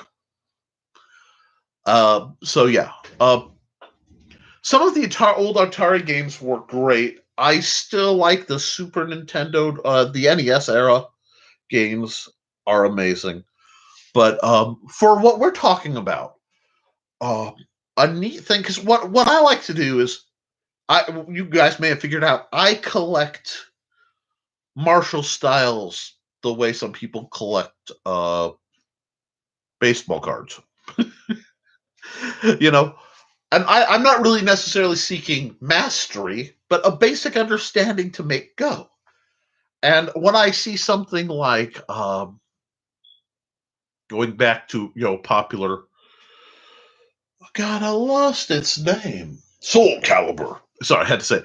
So yeah. Some of the old Atari games were great. I still like the Super Nintendo, the NES era games are amazing. But for what we're talking about, a neat thing, because what I like to do is, you guys may have figured out, I collect Marshall Styles the way some people collect baseball cards. You know, and I'm not really necessarily seeking mastery, but a basic understanding to make go. And when I see something like going back to popular, God, I lost its name, Soul Calibur. Sorry, I had to say,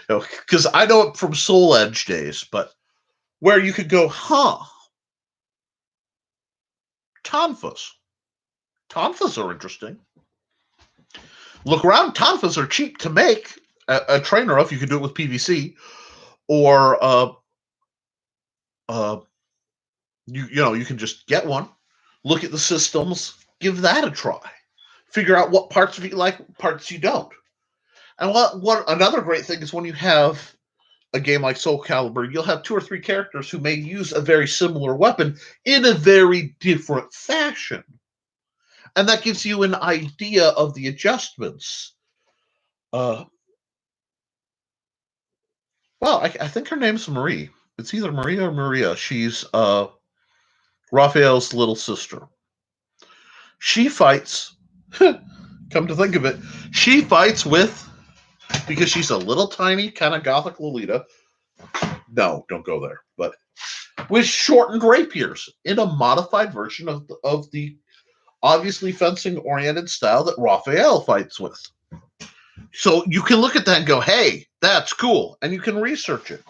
because I know it from Soul Edge days, but where you could go, Tonfas. Tonfas are interesting. Look around, Tonfas are cheap to make a trainer of. You can do it with PVC, or you can just get one, look at the systems, give that a try, figure out what parts of you like, what parts you don't. And what another great thing is when you have a game like Soul Calibur, you'll have 2 or 3 characters who may use a very similar weapon in a very different fashion. And that gives you an idea of the adjustments. Well, I think her name's Marie. It's either Maria or Maria. She's Raphael's little sister. She fights, come to think of it, she fights with, because she's a little tiny kind of gothic Lolita. No, don't go there. But with shortened rapiers in a modified version of the obviously fencing oriented style that Raphael fights with. So you can look at that and go, hey, that's cool. And you can research it.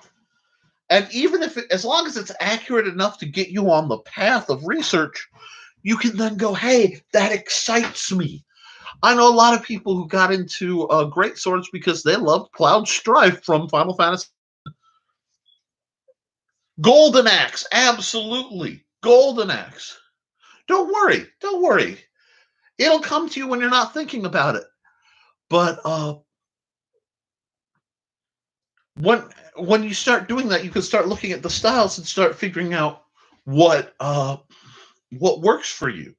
And even if as long as it's accurate enough to get you on the path of research, you can then go, hey, that excites me. I know a lot of people who got into great swords because they loved Cloud Strife from Final Fantasy. Golden Axe, absolutely. Golden Axe. Don't worry. It'll come to you when you're not thinking about it. But when you start doing that, you can start looking at the styles and start figuring out what works for you.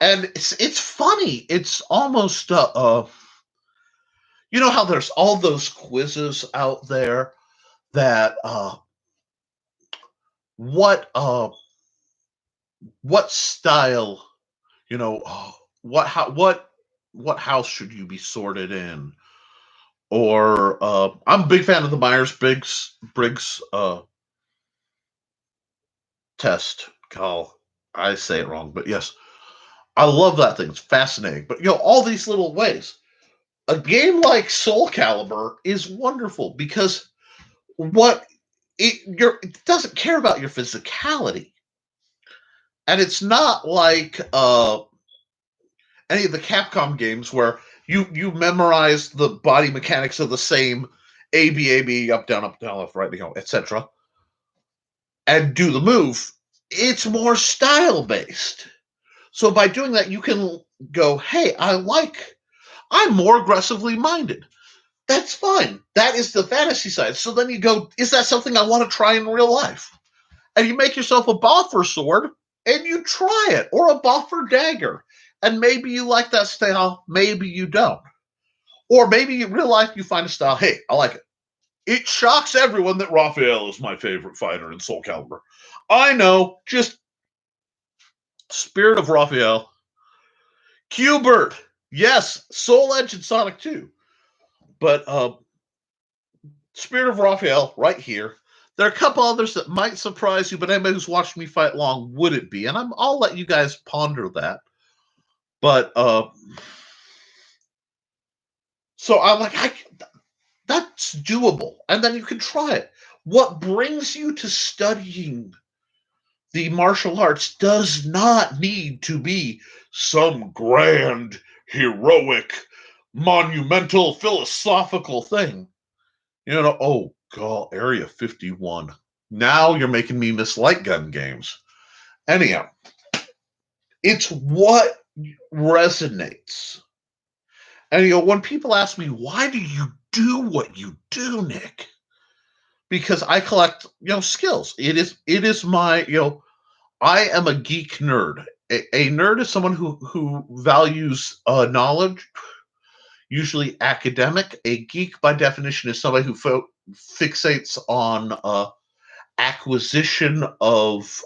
And it's funny. It's almost you know how there's all those quizzes out there that what style, what house should you be sorted in? Or I'm a big fan of the Myers-Briggs test. I say it wrong, but yes, I love that thing. It's fascinating. But all these little ways. A game like Soul Calibur is wonderful because what it doesn't care about your physicality. And it's not like any of the Capcom games where you memorize the body mechanics of the same A, B, up, down, left, right, etc., and do the move. It's more style-based. So by doing that, you can go, hey, I'm more aggressively minded. That's fine. That is the fantasy side. So then you go, is that something I want to try in real life? And you make yourself a boffer sword, and you try it, or a boffer dagger. And maybe you like that style, maybe you don't. Or maybe in real life you find a style, hey, I like it. It shocks everyone that Raphael is my favorite fighter in Soul Calibur. I know, just Spirit of Raphael. Q*bert, yes, Soul Edge and Sonic 2. But Spirit of Raphael, right here. There are a couple others that might surprise you, but anybody who's watched me fight long wouldn't be. And I'll let you guys ponder that. But so I'm like, that's doable. And then you can try it. What brings you to studying the martial arts does not need to be some grand, heroic, monumental, philosophical thing. Oh, God, Area 51. Now you're making me miss light gun games. Anyhow, it's what resonates. And, when people ask me, why do you do what you do, Nick? Because I collect, skills. It is my, I am a geek nerd. A nerd is someone who values knowledge, usually academic. A geek, by definition, is somebody who fixates on acquisition of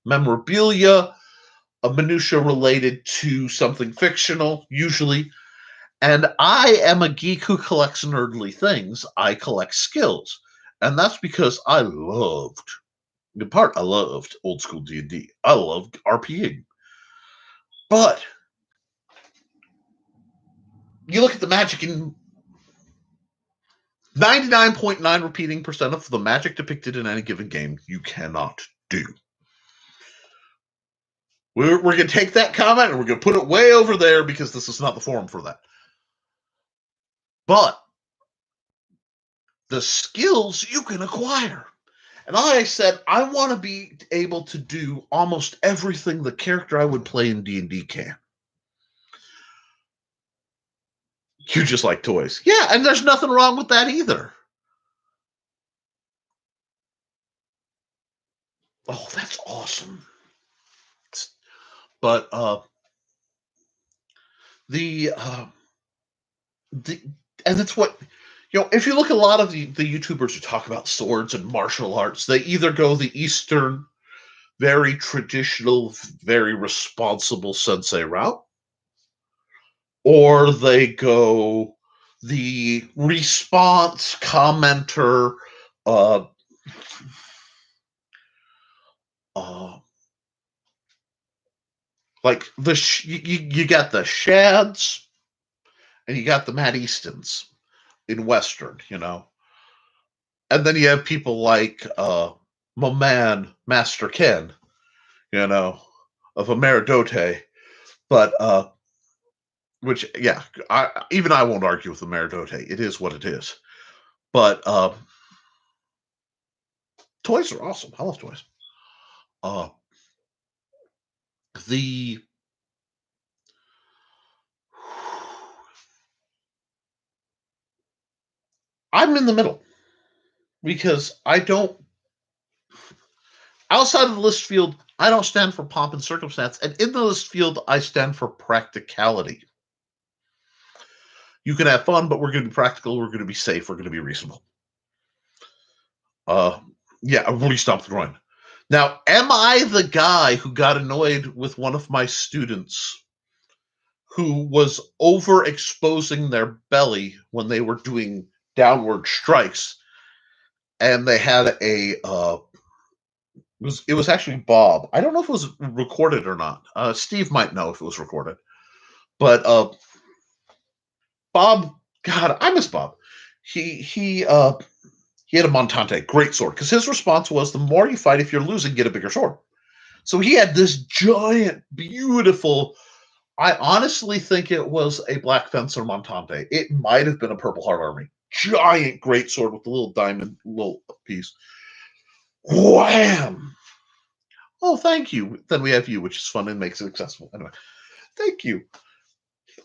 memorabilia, a minutia related to something fictional, usually. And I am a geek who collects nerdly things. I collect skills. And that's because I loved old school D&D. I loved RPing. But you look at the magic in 99.9 repeating percent of the magic depicted in any given game, you cannot do. We're going to take that comment and we're going to put it way over there because this is not the forum for that. But the skills you can acquire. And I said, I want to be able to do almost everything the character I would play in D&D can. You just like toys. Yeah, and there's nothing wrong with that either. Oh, that's awesome. But and that's what, if you look at a lot of the YouTubers who talk about swords and martial arts, they either go the Eastern, very traditional, very responsible sensei route, or they go the response commenter, like you got the Shads and you got the Matt Eastons in Western, and then you have people like my man Master Ken, of Ameridote, but which, yeah, I won't argue with Ameridote. It is what it is. But toys are awesome. I love toys. I'm in the middle because I don't, outside of the list field, I don't stand for pomp and circumstance. And in the list field, I stand for practicality. You can have fun, but we're going to be practical. We're going to be safe. We're going to be reasonable. Yeah, I've really stopped the groin. Now, am I the guy who got annoyed with one of my students who was overexposing their belly when they were doing downward strikes? And they had it was actually Bob. I don't know if it was recorded or not. Steve might know if it was recorded. But Bob, God, I miss Bob. He He had a Montante, great sword, because his response was, the more you fight, if you're losing, get a bigger sword. So he had this giant, beautiful, I honestly think it was a Black Fencer Montante. It might have been a Purple Heart Army. Giant, great sword with the little diamond little piece. Wham! Oh, thank you. Then we have you, which is fun and makes it accessible. Anyway, thank you.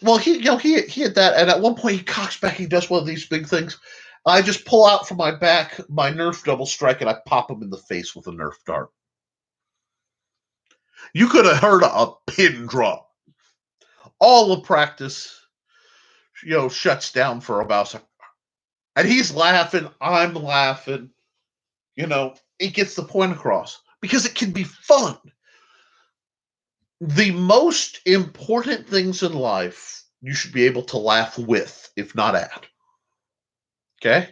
Well, he had that, and at one point he cocks back. He does one of these big things. I just pull out from my back my Nerf double strike, and I pop him in the face with a Nerf dart. You could have heard a pin drop. All of practice, shuts down for about, and he's laughing. I'm laughing. It gets the point across because it can be fun. The most important things in life you should be able to laugh with, if not at. Okay?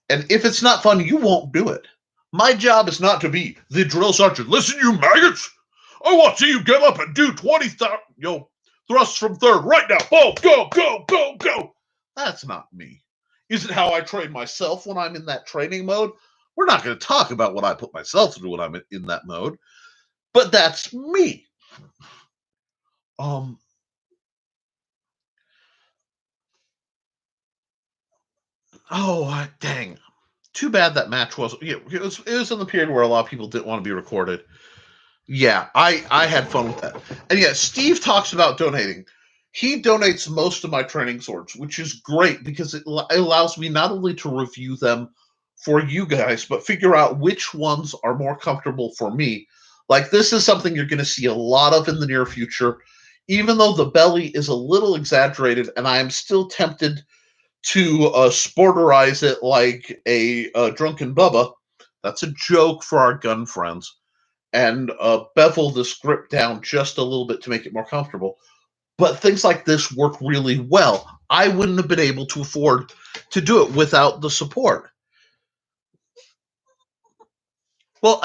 And if it's not fun, you won't do it. My job is not to be the drill sergeant. Listen, you maggots! I want to see you get up and do 20 thrusts from third right now. Boom, go, go, go, go. That's not me. Is it how I train myself when I'm in that training mode? We're not going to talk about what I put myself through when I'm in that mode. But that's me. Dang. Too bad that match wasn't. It was in the period where a lot of people didn't want to be recorded. Yeah, I had fun with that. And yeah, Steve talks about donating. He donates most of my training swords, which is great because it allows me not only to review them for you guys, but figure out which ones are more comfortable for me. Like, this is something you're going to see a lot of in the near future, even though the belly is a little exaggerated, and I am still tempted to sporterize it like a drunken Bubba. That's a joke for our gun friends. And bevel the script down just a little bit to make it more comfortable. But things like this work really well. I wouldn't have been able to afford to do it without the support. Well,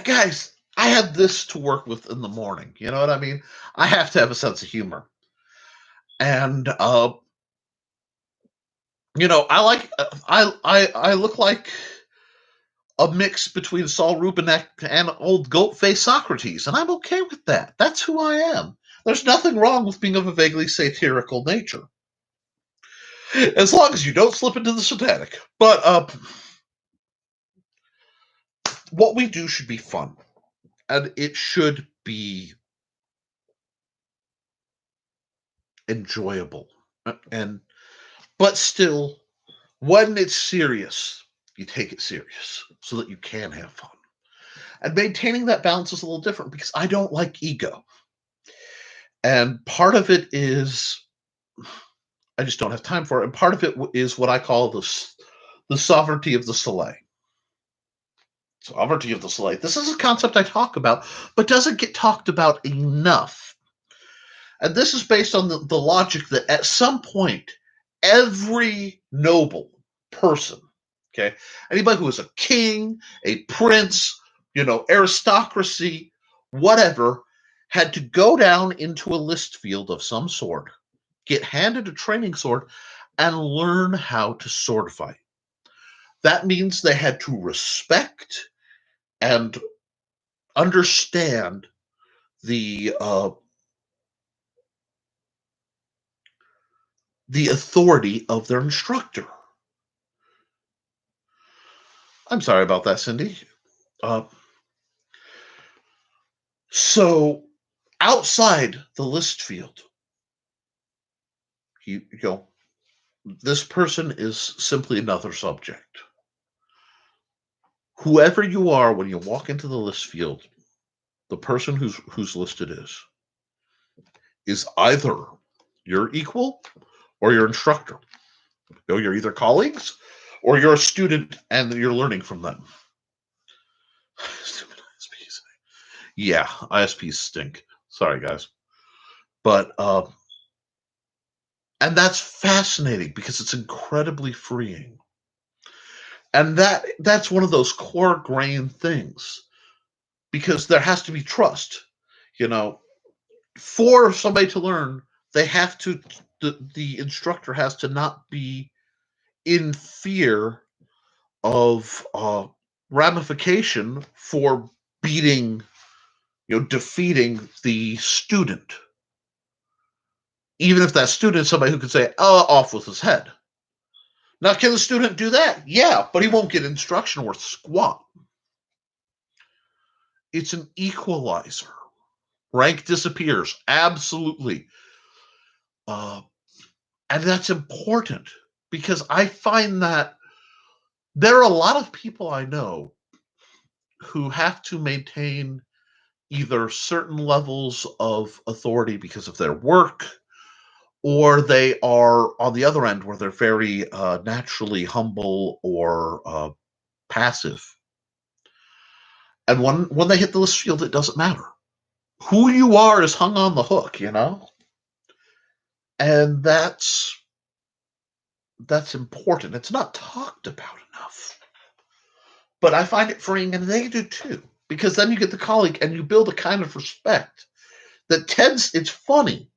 guys, I have this to work with in the morning. You know what I mean? I have to have a sense of humor. And I look like a mix between Saul Rubinek and old goat-faced Socrates, and I'm okay with that. That's who I am. There's nothing wrong with being of a vaguely satirical nature, as long as you don't slip into the satanic. But what we do should be fun, and it should be enjoyable, but still, when it's serious, you take it serious so that you can have fun. And maintaining that balance is a little different because I don't like ego. And part of it is I just don't have time for it. And part of it is what I call the sovereignty of the Soleil. Sovereignty of the Soleil. This is a concept I talk about, but doesn't get talked about enough. And this is based on the logic that at some point, every noble person, okay, anybody who is a king, a prince, aristocracy, whatever, had to go down into a list field of some sort, get handed a training sword, and learn how to sword fight. That means they had to respect and understand the authority of their instructor. I'm sorry about that, Cindy. So outside the list field, this person is simply another subject. Whoever you are when you walk into the list field, the person who's listed is either your equal or your instructor. You're either colleagues or you're a student and you're learning from them. Stupid ISPs. Yeah, ISPs stink. Sorry, guys. But and that's fascinating because it's incredibly freeing. And that's one of those core grain things, because there has to be trust. For somebody to learn, they have to the instructor has to not be in fear of ramification for beating, defeating the student. Even if that student is somebody who could say, "Oh, off with his head." Now, can the student do that? Yeah, but he won't get instruction worth squat. It's an equalizer. Rank disappears. Absolutely. And that's important because I find that there are a lot of people I know who have to maintain either certain levels of authority because of their work, or they are on the other end where they're very naturally humble or passive. And when they hit the list field, it doesn't matter. Who you are is hung on the hook, and that's important. It's not talked about enough, but I find it freeing, and they do too, because then you get the colleague and you build a kind of respect that tends. It's funny.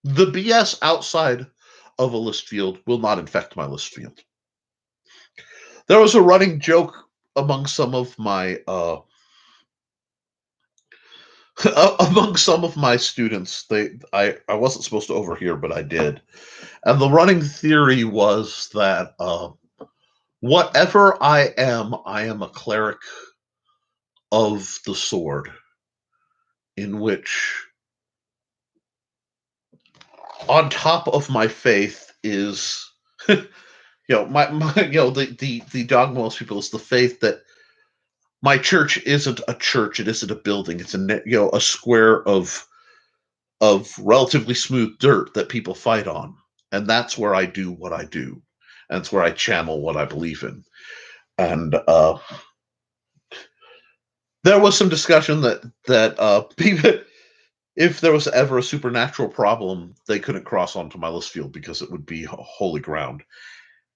The BS outside of a list field will not infect my list field. There was a running joke among some of my among some of my students. I wasn't supposed to overhear, but I did. And the running theory was that whatever I am a cleric of the sword, in which on top of my faith is my the dogma most people is the faith that my church isn't a church, it isn't a building, it's a square of relatively smooth dirt that people fight on, and that's where I do what I do, and it's where I channel what I believe in. And there was some discussion that people, if there was ever a supernatural problem, they couldn't cross onto my list field because it would be holy ground.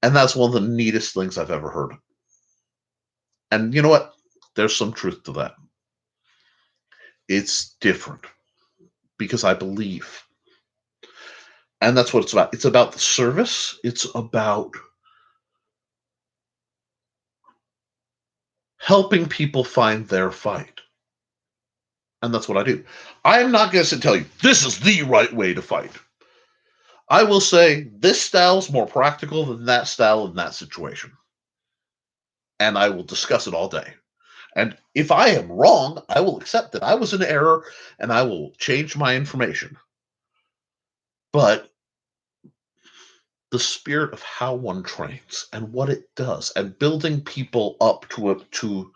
And that's one of the neatest things I've ever heard. And you know what? There's some truth to that. It's different because I believe. And that's what it's about. It's about the service. It's about helping people find their fight. And that's what I do. I'm not going to tell you, this is the right way to fight. I will say, this style's more practical than that style in that situation. And I will discuss it all day. And if I am wrong, I will accept that I was in error and I will change my information. But the spirit of how one trains and what it does, and building people up to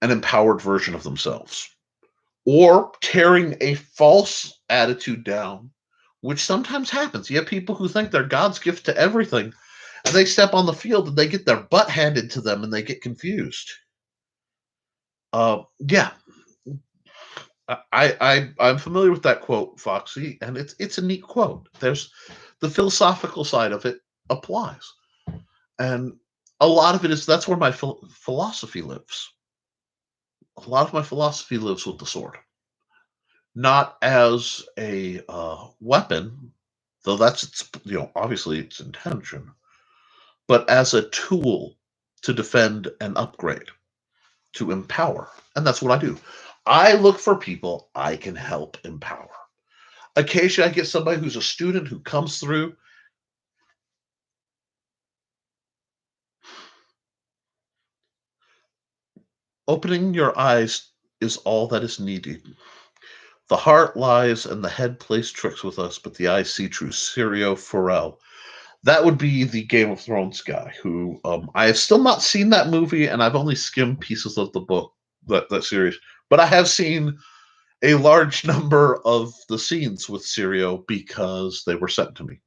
an empowered version of themselves, or tearing a false attitude down, which sometimes happens. You have people who think they're God's gift to everything, and they step on the field and they get their butt handed to them and they get confused. Yeah, I'm familiar with that quote, Foxy, and it's a neat quote. There's the philosophical side of it applies, and a lot of it is that's where my philosophy lives. A lot of my philosophy lives with the sword, not as a weapon, though that's obviously its intention, but as a tool to defend and upgrade, to empower, and that's what I do. I look for people I can help empower. Occasionally, I get somebody who's a student who comes through. Opening your eyes is all that is needed. The heart lies and the head plays tricks with us, but the eyes see true. Sirio Forel. That would be the Game of Thrones guy who I have still not seen that movie, and I've only skimmed pieces of the book, that series. But I have seen a large number of the scenes with Sirio because they were sent to me.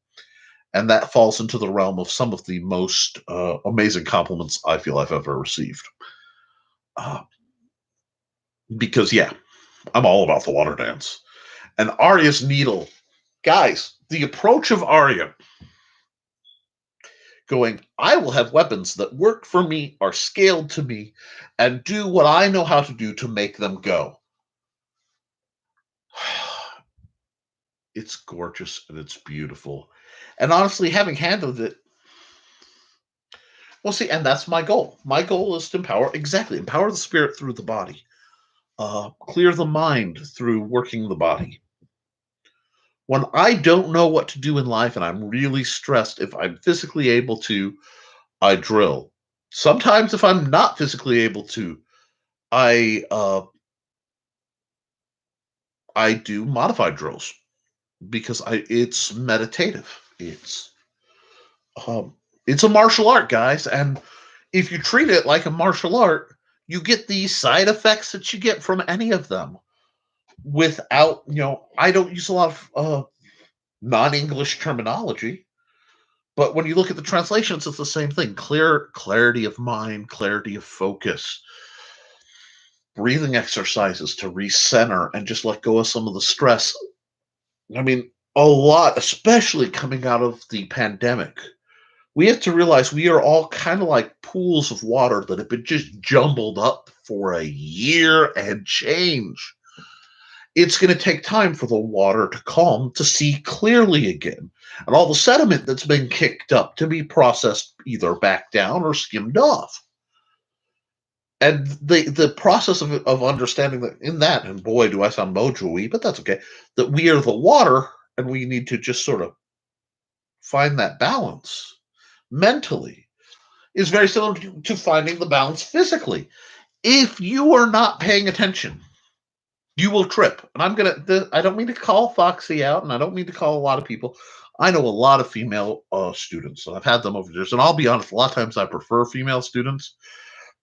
And that falls into the realm of some of the most amazing compliments I feel I've ever received. Uh, because, yeah, I'm all about the water dance. And Arya's needle. Guys, the approach of Arya going, I will have weapons that work for me, are scaled to me, and do what I know how to do to make them go. It's gorgeous and it's beautiful. And honestly, having handled it, Well, see, and that's my goal. My goal is to empower the spirit through the body, clear the mind through working the body. When I don't know what to do in life and I'm really stressed, if I'm physically able to, I drill. Sometimes, if I'm not physically able to, I I do modified drills because it's meditative. Um, it's a martial art, guys, and if you treat it like a martial art, you get the side effects that you get from any of them without, I don't use a lot of non-English terminology, but when you look at the translations, it's the same thing. Clarity of mind, clarity of focus, breathing exercises to recenter and just let go of some of the stress. I mean, a lot, especially coming out of the pandemic. We have to realize we are all kind of like pools of water that have been just jumbled up for a year and change. It's going to take time for the water to calm to see clearly again, and all the sediment that's been kicked up to be processed either back down or skimmed off. And the process of understanding that in that, and boy, do I sound mojo-y, but that's okay, that we are the water and we need to just sort of find that balance mentally is very similar to finding the balance physically. If you are not paying attention, you will trip. And I don't mean to call Foxy out, and I don't mean to call a lot of people. I know a lot of female students, and I've had them over the years. And I'll be honest, a lot of times I prefer female students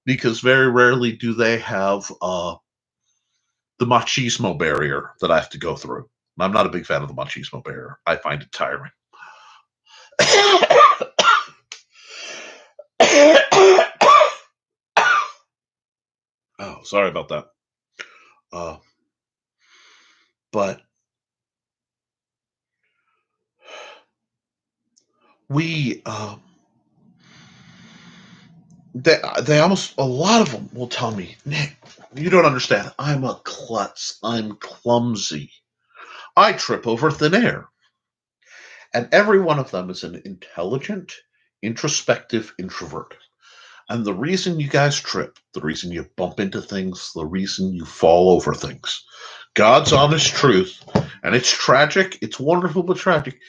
because very rarely do they have the machismo barrier that I have to go through. I'm not a big fan of the machismo barrier. I find it tiring. Oh, sorry about that. But we they almost, a lot of them will tell me, Nick, you don't understand. I'm a klutz. I'm clumsy. I trip over thin air. And every one of them is an intelligent, introspective introvert. And the reason you guys trip, the reason you bump into things, the reason you fall over things, God's honest truth, and it's tragic, it's wonderful but tragic,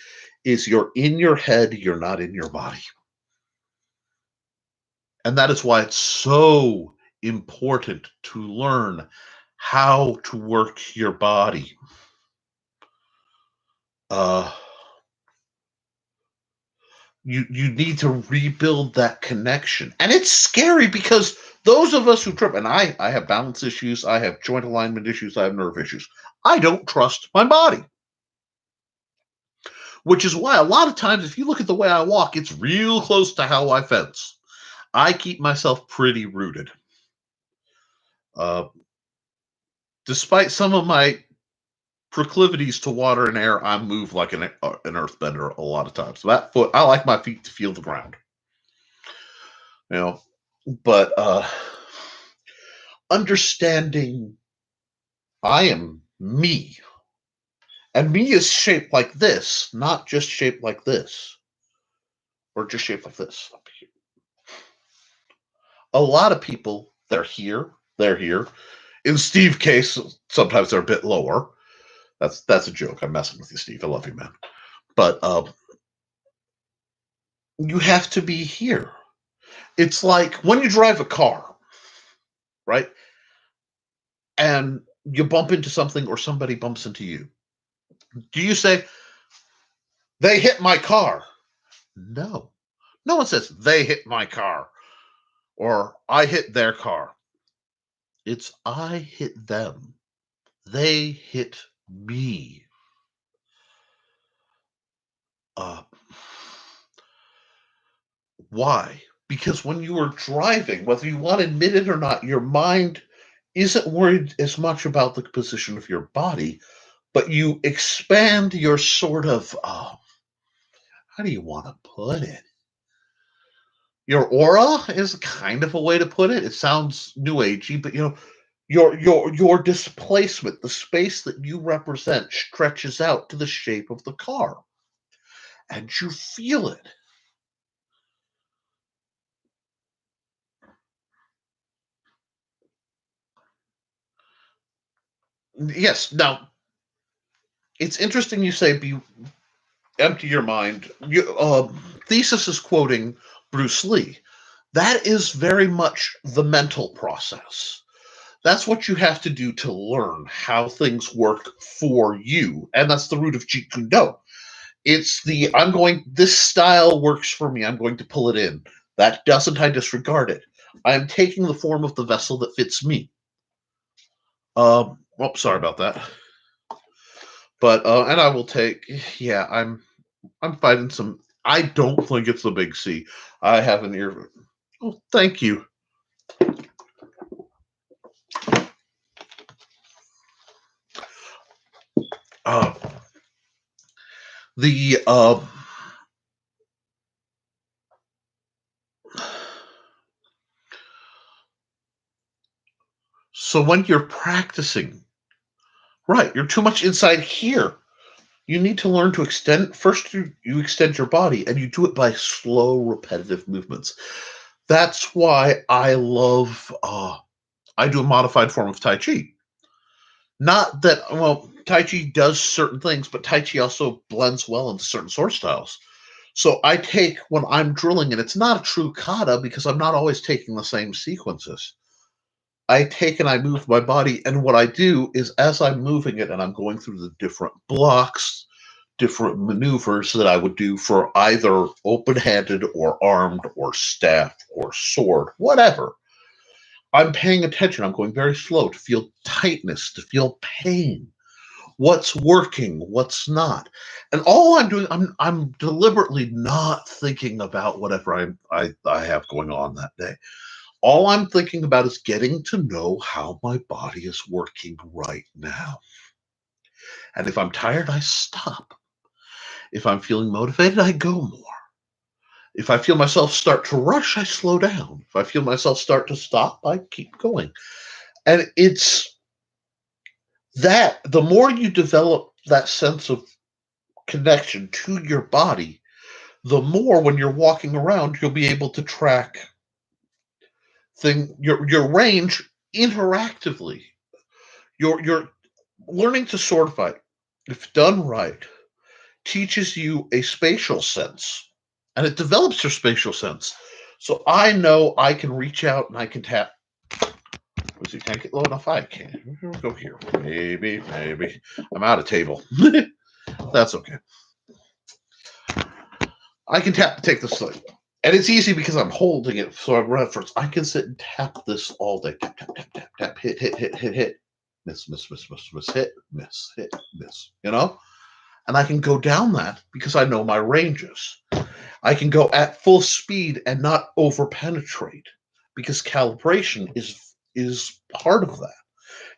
is you're in your head, you're not in your body. And that is why it's so important to learn how to work your body. Uh, you need to rebuild that connection. And it's scary because those of us who trip, and I have balance issues, I have joint alignment issues, I have nerve issues. I don't trust my body. Which is why a lot of times, if you look at the way I walk, it's real close to how I fence. I keep myself pretty rooted. Uh, Despite some of my proclivities to water and air, I move like an earthbender a lot of times. So that foot, I like my feet to feel the ground. You know, but understanding I am me, and me is shaped like this, not just shaped like this, or just shaped like this. A lot of people, they're here, they're here. In Steve's case, sometimes they're a bit lower. That's a joke. I'm messing with you, Steve. I love you, man. But you have to be here. It's like when you drive a car, right? And you bump into something or somebody bumps into you. Do you say, they hit my car? No. No one says, they hit my car or I hit their car. It's I hit them. They hit me. Uh, why? Because when you are driving, whether you want to admit it or not, your mind isn't worried as much about the position of your body, but you expand your sort of, how do you want to put it? Your aura is kind of a way to put it. It sounds new agey, but your displacement, the space that you represent, stretches out to the shape of the car, and you feel it. Yes. Now, it's interesting you say empty your mind. Thesis is quoting Bruce Lee. That is very much the mental process. That's what you have to do to learn how things work for you. And that's the root of Jeet Kune Do. It's this style works for me. I'm going to pull it in. That doesn't, I disregard it. I am taking the form of the vessel that fits me. Sorry about that. But, and I will take, yeah, I'm fighting some, I don't think it's the big C. I have an ear. Oh, thank you. Uh, the, so when you're practicing, right, you're too much inside here. You need to learn to extend. First, you extend your body, and you do it by slow, repetitive movements. That's why I love. I do a modified form of Tai Chi. Not that, well, Tai Chi does certain things, but Tai Chi also blends well into certain sword styles. So I take when I'm drilling, and it's not a true kata because I'm not always taking the same sequences. I take and I move my body, and what I do is as I'm moving it and I'm going through the different blocks, different maneuvers that I would do for either open-handed or armed or staff or sword, whatever. I'm paying attention. I'm going very slow to feel tightness, to feel pain. What's working, what's not. And all I'm doing, I'm deliberately not thinking about whatever I have going on that day. All I'm thinking about is getting to know how my body is working right now. And if I'm tired, I stop. If I'm feeling motivated, I go more. If I feel myself start to rush, I slow down. If I feel myself start to stop, I keep going. And it's that the more you develop that sense of connection to your body, the more when you're walking around, you'll be able to track your range interactively. You're learning to sword fight, if done right, teaches you a spatial sense, and it develops your spatial sense. So I know I can reach out and I can tap. Let's see, can I get low enough? I can. We'll go here. Maybe. I'm out of table. That's okay. I can tap to take the sleep. And it's easy because I'm holding it, so I'm reference. I can sit and tap this all day. Tap, tap, tap, tap, tap, hit. Miss, hit, miss. And I can go down that because I know my ranges. I can go at full speed and not over penetrate because calibration is part of that.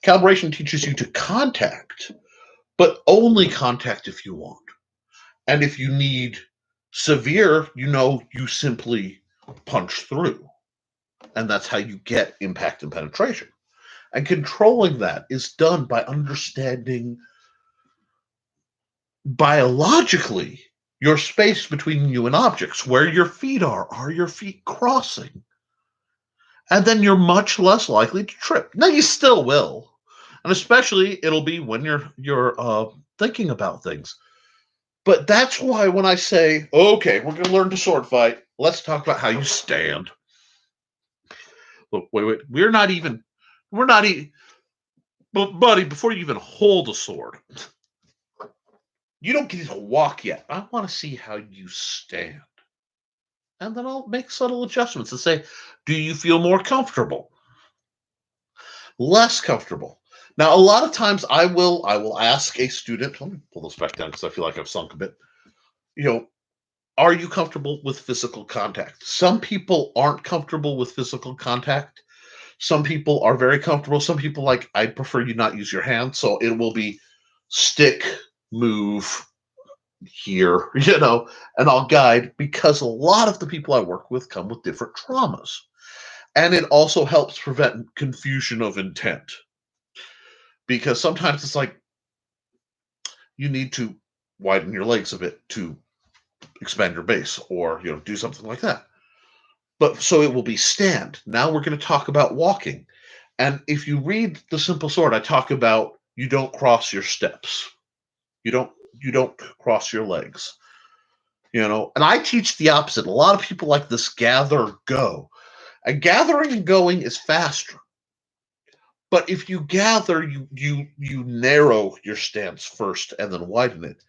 Calibration teaches you to contact, but only contact if you want. And if you need severe, you simply punch through. And that's how you get impact and penetration. And controlling that is done by understanding biologically your space between you and objects, where your feet are your feet crossing? And then you're much less likely to trip. Now you still will, and especially it'll be when you're thinking about things. But that's why when I say, okay, we're going to learn to sword fight, let's talk about how you stand. Look, wait, we're not even, but buddy, before you even hold a sword, you don't get to walk yet. I want to see how you stand. And then I'll make subtle adjustments and say, do you feel more comfortable? Less comfortable? Now, a lot of times I will ask a student, let me pull this back down because I feel like I've sunk a bit. Are you comfortable with physical contact? Some people aren't comfortable with physical contact. Some people are very comfortable. Some people I prefer you not use your hand. So it will be stick, move, here, and I'll guide because a lot of the people I work with come with different traumas. And it also helps prevent confusion of intent. Because sometimes it's like you need to widen your legs a bit to expand your base or, do something like that. But so it will be stand. Now we're going to talk about walking. And if you read The Simple Sword, I talk about You don't cross your steps. You don't cross your legs. And I teach the opposite. A lot of people like this gather go. And gathering and going is faster. But if you gather, you narrow your stance first and then widen it.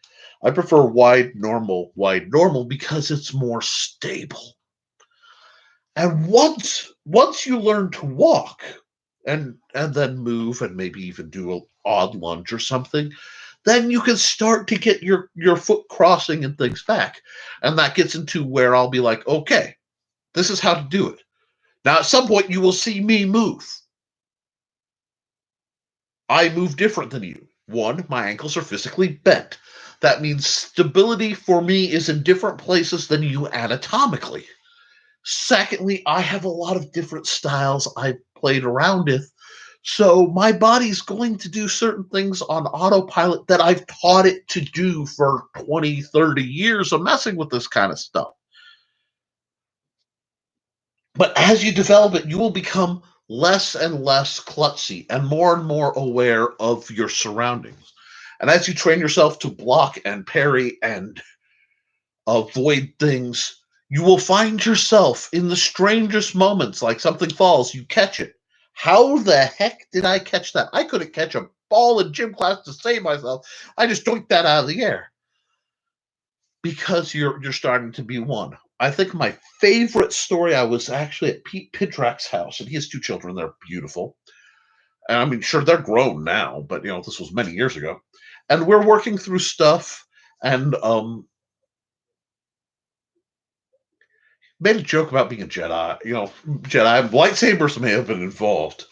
I prefer wide, normal, because it's more stable. And once you learn to walk and then move and maybe even do an odd lunge or something, then you can start to get your foot crossing and things back. And that gets into where I'll be like, okay, this is how to do it. Now, at some point, you will see me move. I move different than you. One, my ankles are physically bent. That means stability for me is in different places than you anatomically. Secondly, I have a lot of different styles I've played around with. So my body's going to do certain things on autopilot that I've taught it to do for 20, 30 years of messing with this kind of stuff. But as you develop it, you will become less and less klutzy and more aware of your surroundings. And as you train yourself to block and parry and avoid things, you will find yourself in the strangest moments, like something falls, you catch it. How the heck did I catch that? I couldn't catch a ball in gym class to save myself. I just doinked that out of the air. Because you're starting to be one. I think my favorite story, I was actually at Pete Pidrak's house, and he has 2 children. They're beautiful. And I mean, sure, they're grown now, but, this was many years ago. And we're working through stuff, and made a joke about being a Jedi. Jedi lightsabers may have been involved,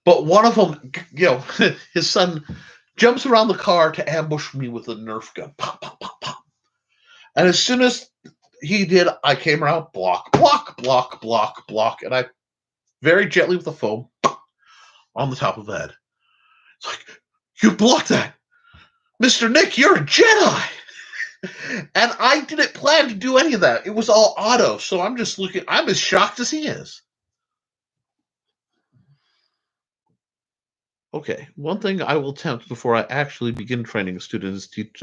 but one of them, his son jumps around the car to ambush me with a Nerf gun. Pop, pop, pop, pop. And as soon as he did, I came around, block, block, block, block, block, and I very gently with the foam on the top of the head. It's like, you blocked that. Mr. Nick, you're a Jedi. And I didn't plan to do any of that. It was all auto. So I'm just looking, I'm as shocked as he is. Okay, one thing I will attempt before I actually begin training a student is teach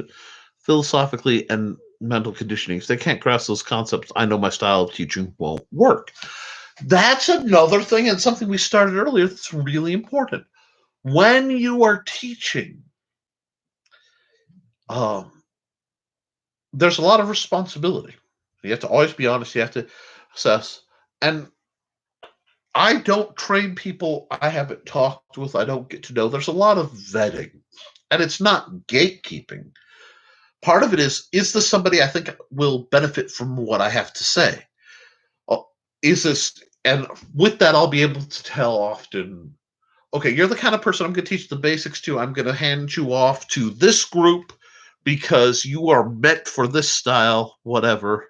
philosophically and mental conditioning. If they can't grasp those concepts, I know my style of teaching won't work. That's another thing, and something we started earlier that's really important. When you are teaching, there's a lot of responsibility. You have to always be honest. You have to assess. And I don't train people I haven't talked with, I don't get to know. There's a lot of vetting, and it's not gatekeeping. Part of it is this somebody I think will benefit from what I have to say? Is this, and with that, I'll be able to tell often, okay, you're the kind of person I'm going to teach the basics to. I'm going to hand you off to this group because you are meant for this style, whatever,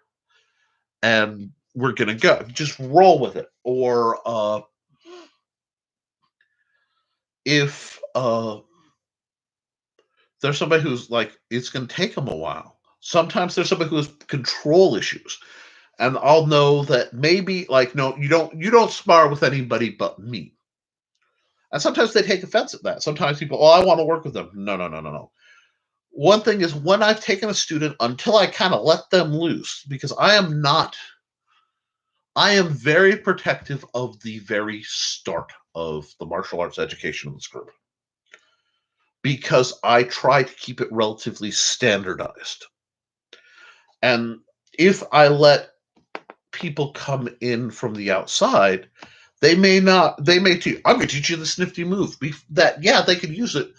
and we're going to go. Just roll with it. Or if there's somebody who's like, it's going to take them a while. Sometimes there's somebody who has control issues. And I'll know that maybe, like, no, you don't spar with anybody but me. And sometimes they take offense at that. Sometimes people, I want to work with them. No. One thing is, when I've taken a student, until I kind of let them loose, because I am very protective of the very start of the martial arts education of this group. Because I try to keep it relatively standardized. And if I let people come in from the outside, they may teach, I'm going to teach you this nifty move. That, yeah, they can use it,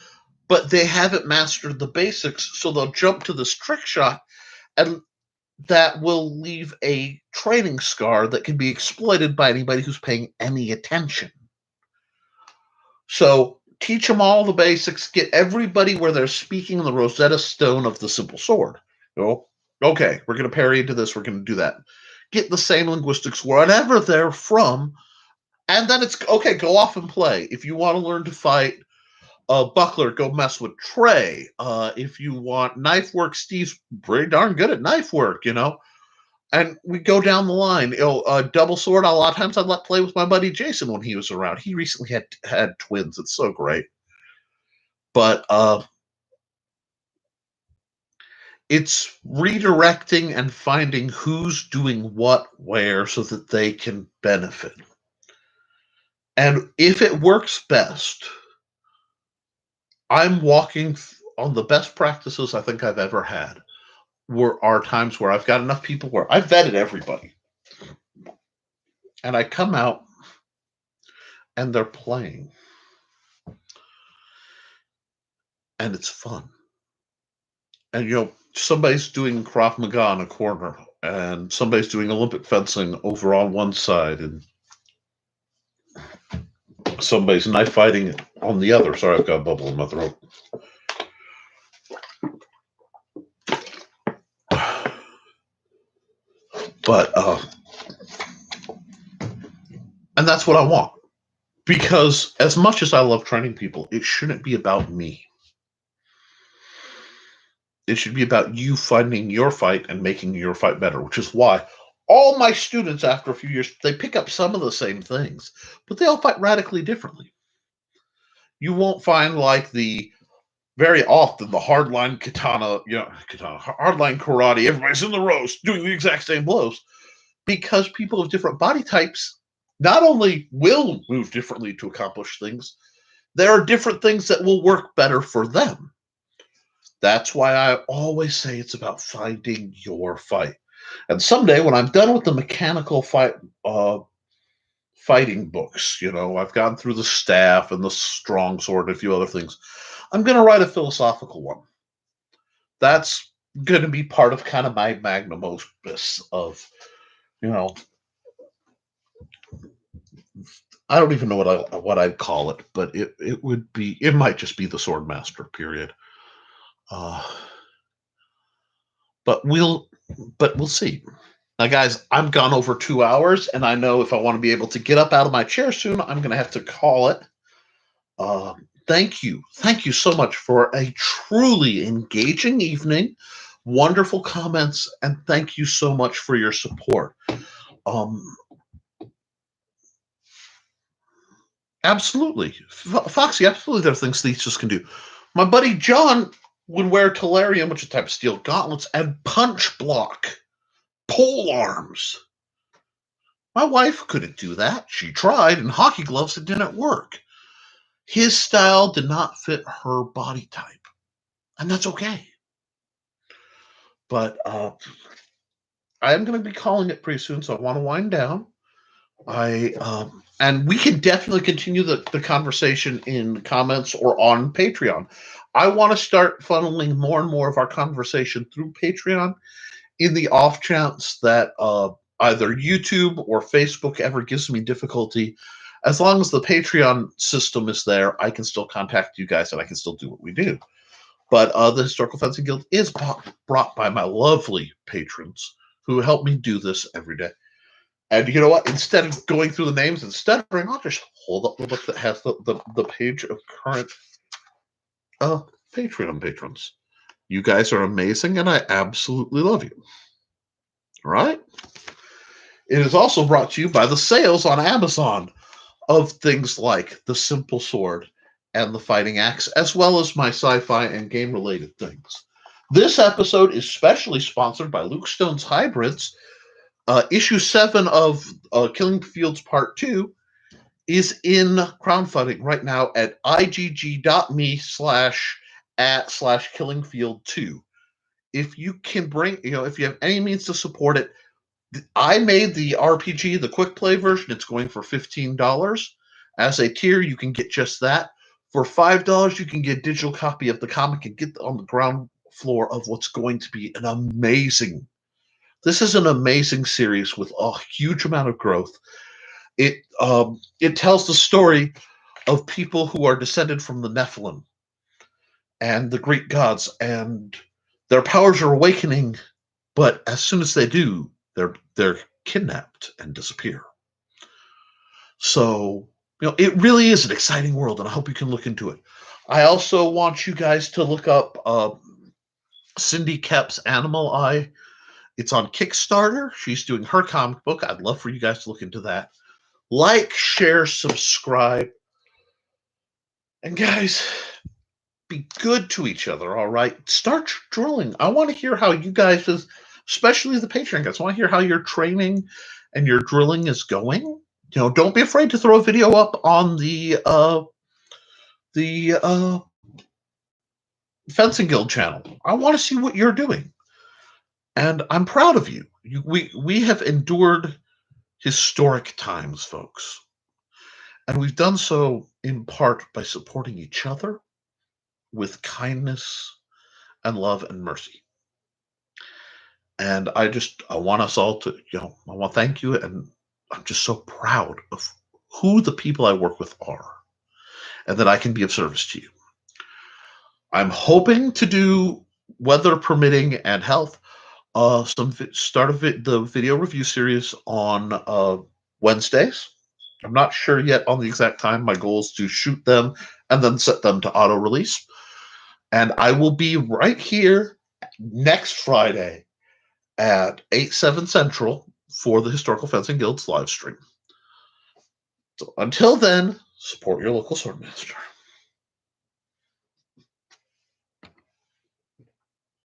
but they haven't mastered the basics, so they'll jump to this trick shot, and that will leave a training scar that can be exploited by anybody who's paying any attention. So teach them all the basics, get everybody where they're speaking the Rosetta Stone of the simple sword. Okay, we're going to parry into this, we're going to do that. Get the same linguistics wherever they're from, and then it's okay, go off and play. If you want to learn to fight Buckler, go mess with Trey. If you want knife work, Steve's pretty darn good at knife work, And we go down the line. Double sword, a lot of times I'd let play with my buddy Jason when he was around. He recently had twins. It's so great. But it's redirecting and finding who's doing what where so that they can benefit. And if it works best, I'm walking on the best practices I think I've ever had. Are times where I've got enough people where I've vetted everybody. And I come out and they're playing. And it's fun. And somebody's doing Krav Maga in a corner, and somebody's doing Olympic fencing over on one side, and somebody's knife fighting on the other. Sorry, I've got a bubble in my throat. But and that's what I want, because as much as I love training people, it shouldn't be about me. It should be about you finding your fight and making your fight better, which is why all my students, after a few years, they pick up some of the same things, but they all fight radically differently. You won't find very often the hardline katana, hardline karate, everybody's in the rows doing the exact same blows, because people of different body types not only will move differently to accomplish things, there are different things that will work better for them. That's why I always say it's about finding your fight. And someday when I'm done with the mechanical fighting books, I've gone through the staff and the strong sword and a few other things, I'm going to write a philosophical one. That's going to be part of kind of my magnum opus of, I don't even know what I'd call it, but it might just be the Swordmaster, period. But we'll see. Now, guys, I'm gone over 2 hours, and I know if I want to be able to get up out of my chair soon, I'm going to have to call it. Thank you so much for a truly engaging evening. Wonderful comments, and thank you so much for your support. Absolutely, Foxy. Absolutely, there are things Thesis can do. My buddy John would wear Tellurium, which is a type of steel gauntlets, and punch block pole arms. My wife couldn't do that. She tried, and hockey gloves, it didn't work. His style did not fit her body type, and that's okay. But I am going to be calling it pretty soon, so I want to wind down. And we can definitely continue the conversation in comments or on Patreon. I want to start funneling more and more of our conversation through Patreon in the off chance that either YouTube or Facebook ever gives me difficulty. As long as the Patreon system is there, I can still contact you guys and I can still do what we do. But the Historical Fencing Guild is brought by my lovely patrons who help me do this every day. And you know what? Instead of going through the names and stuttering, I'll just hold up the book that has the page of current Patreon patrons. You guys are amazing, and I absolutely love you. All right? It is also brought to you by the sales on Amazon of things like the Simple Sword and the Fighting Axe, as well as my sci-fi and game-related things. This episode is specially sponsored by Luke Stone's Hybrids. Issue 7 of Killing Fields Part 2 is in crowdfunding right now at igg.me/@/killingfield2. If you can if you have any means to support it, I made the RPG, the quick play version. It's going for $15. As a tier, you can get just that. For $5, you can get a digital copy of the comic and get on the ground floor of what's going to be an amazing. This is an amazing series with a huge amount of growth. It tells the story of people who are descended from the Nephilim and the Greek gods, and their powers are awakening, but as soon as they do, they're kidnapped and disappear. So, it really is an exciting world, and I hope you can look into it. I also want you guys to look up Cindy Kep's Animal Eye. It's on Kickstarter. She's doing her comic book. I'd love for you guys to look into that. Like, share, subscribe. And guys, be good to each other, all right? Start drilling. I want to hear how you guys, especially the Patreon guys, I want to hear how your training and your drilling is going. You know, don't be afraid to throw a video up on the Fencing Guild channel. I want to see what you're doing. And I'm proud of you. We have endured historic times, folks. And we've done so in part by supporting each other with kindness and love and mercy. And I want us all to, I want to thank you. And I'm just so proud of who the people I work with are and that I can be of service to you. I'm hoping to do, weather permitting and health, the video review series on Wednesdays. I'm not sure yet on the exact time. My goal is to shoot them and then set them to auto release. And I will be right here next Friday at 8/7 Central for the Historical Fencing Guild's live stream. So until then, support your local swordmaster.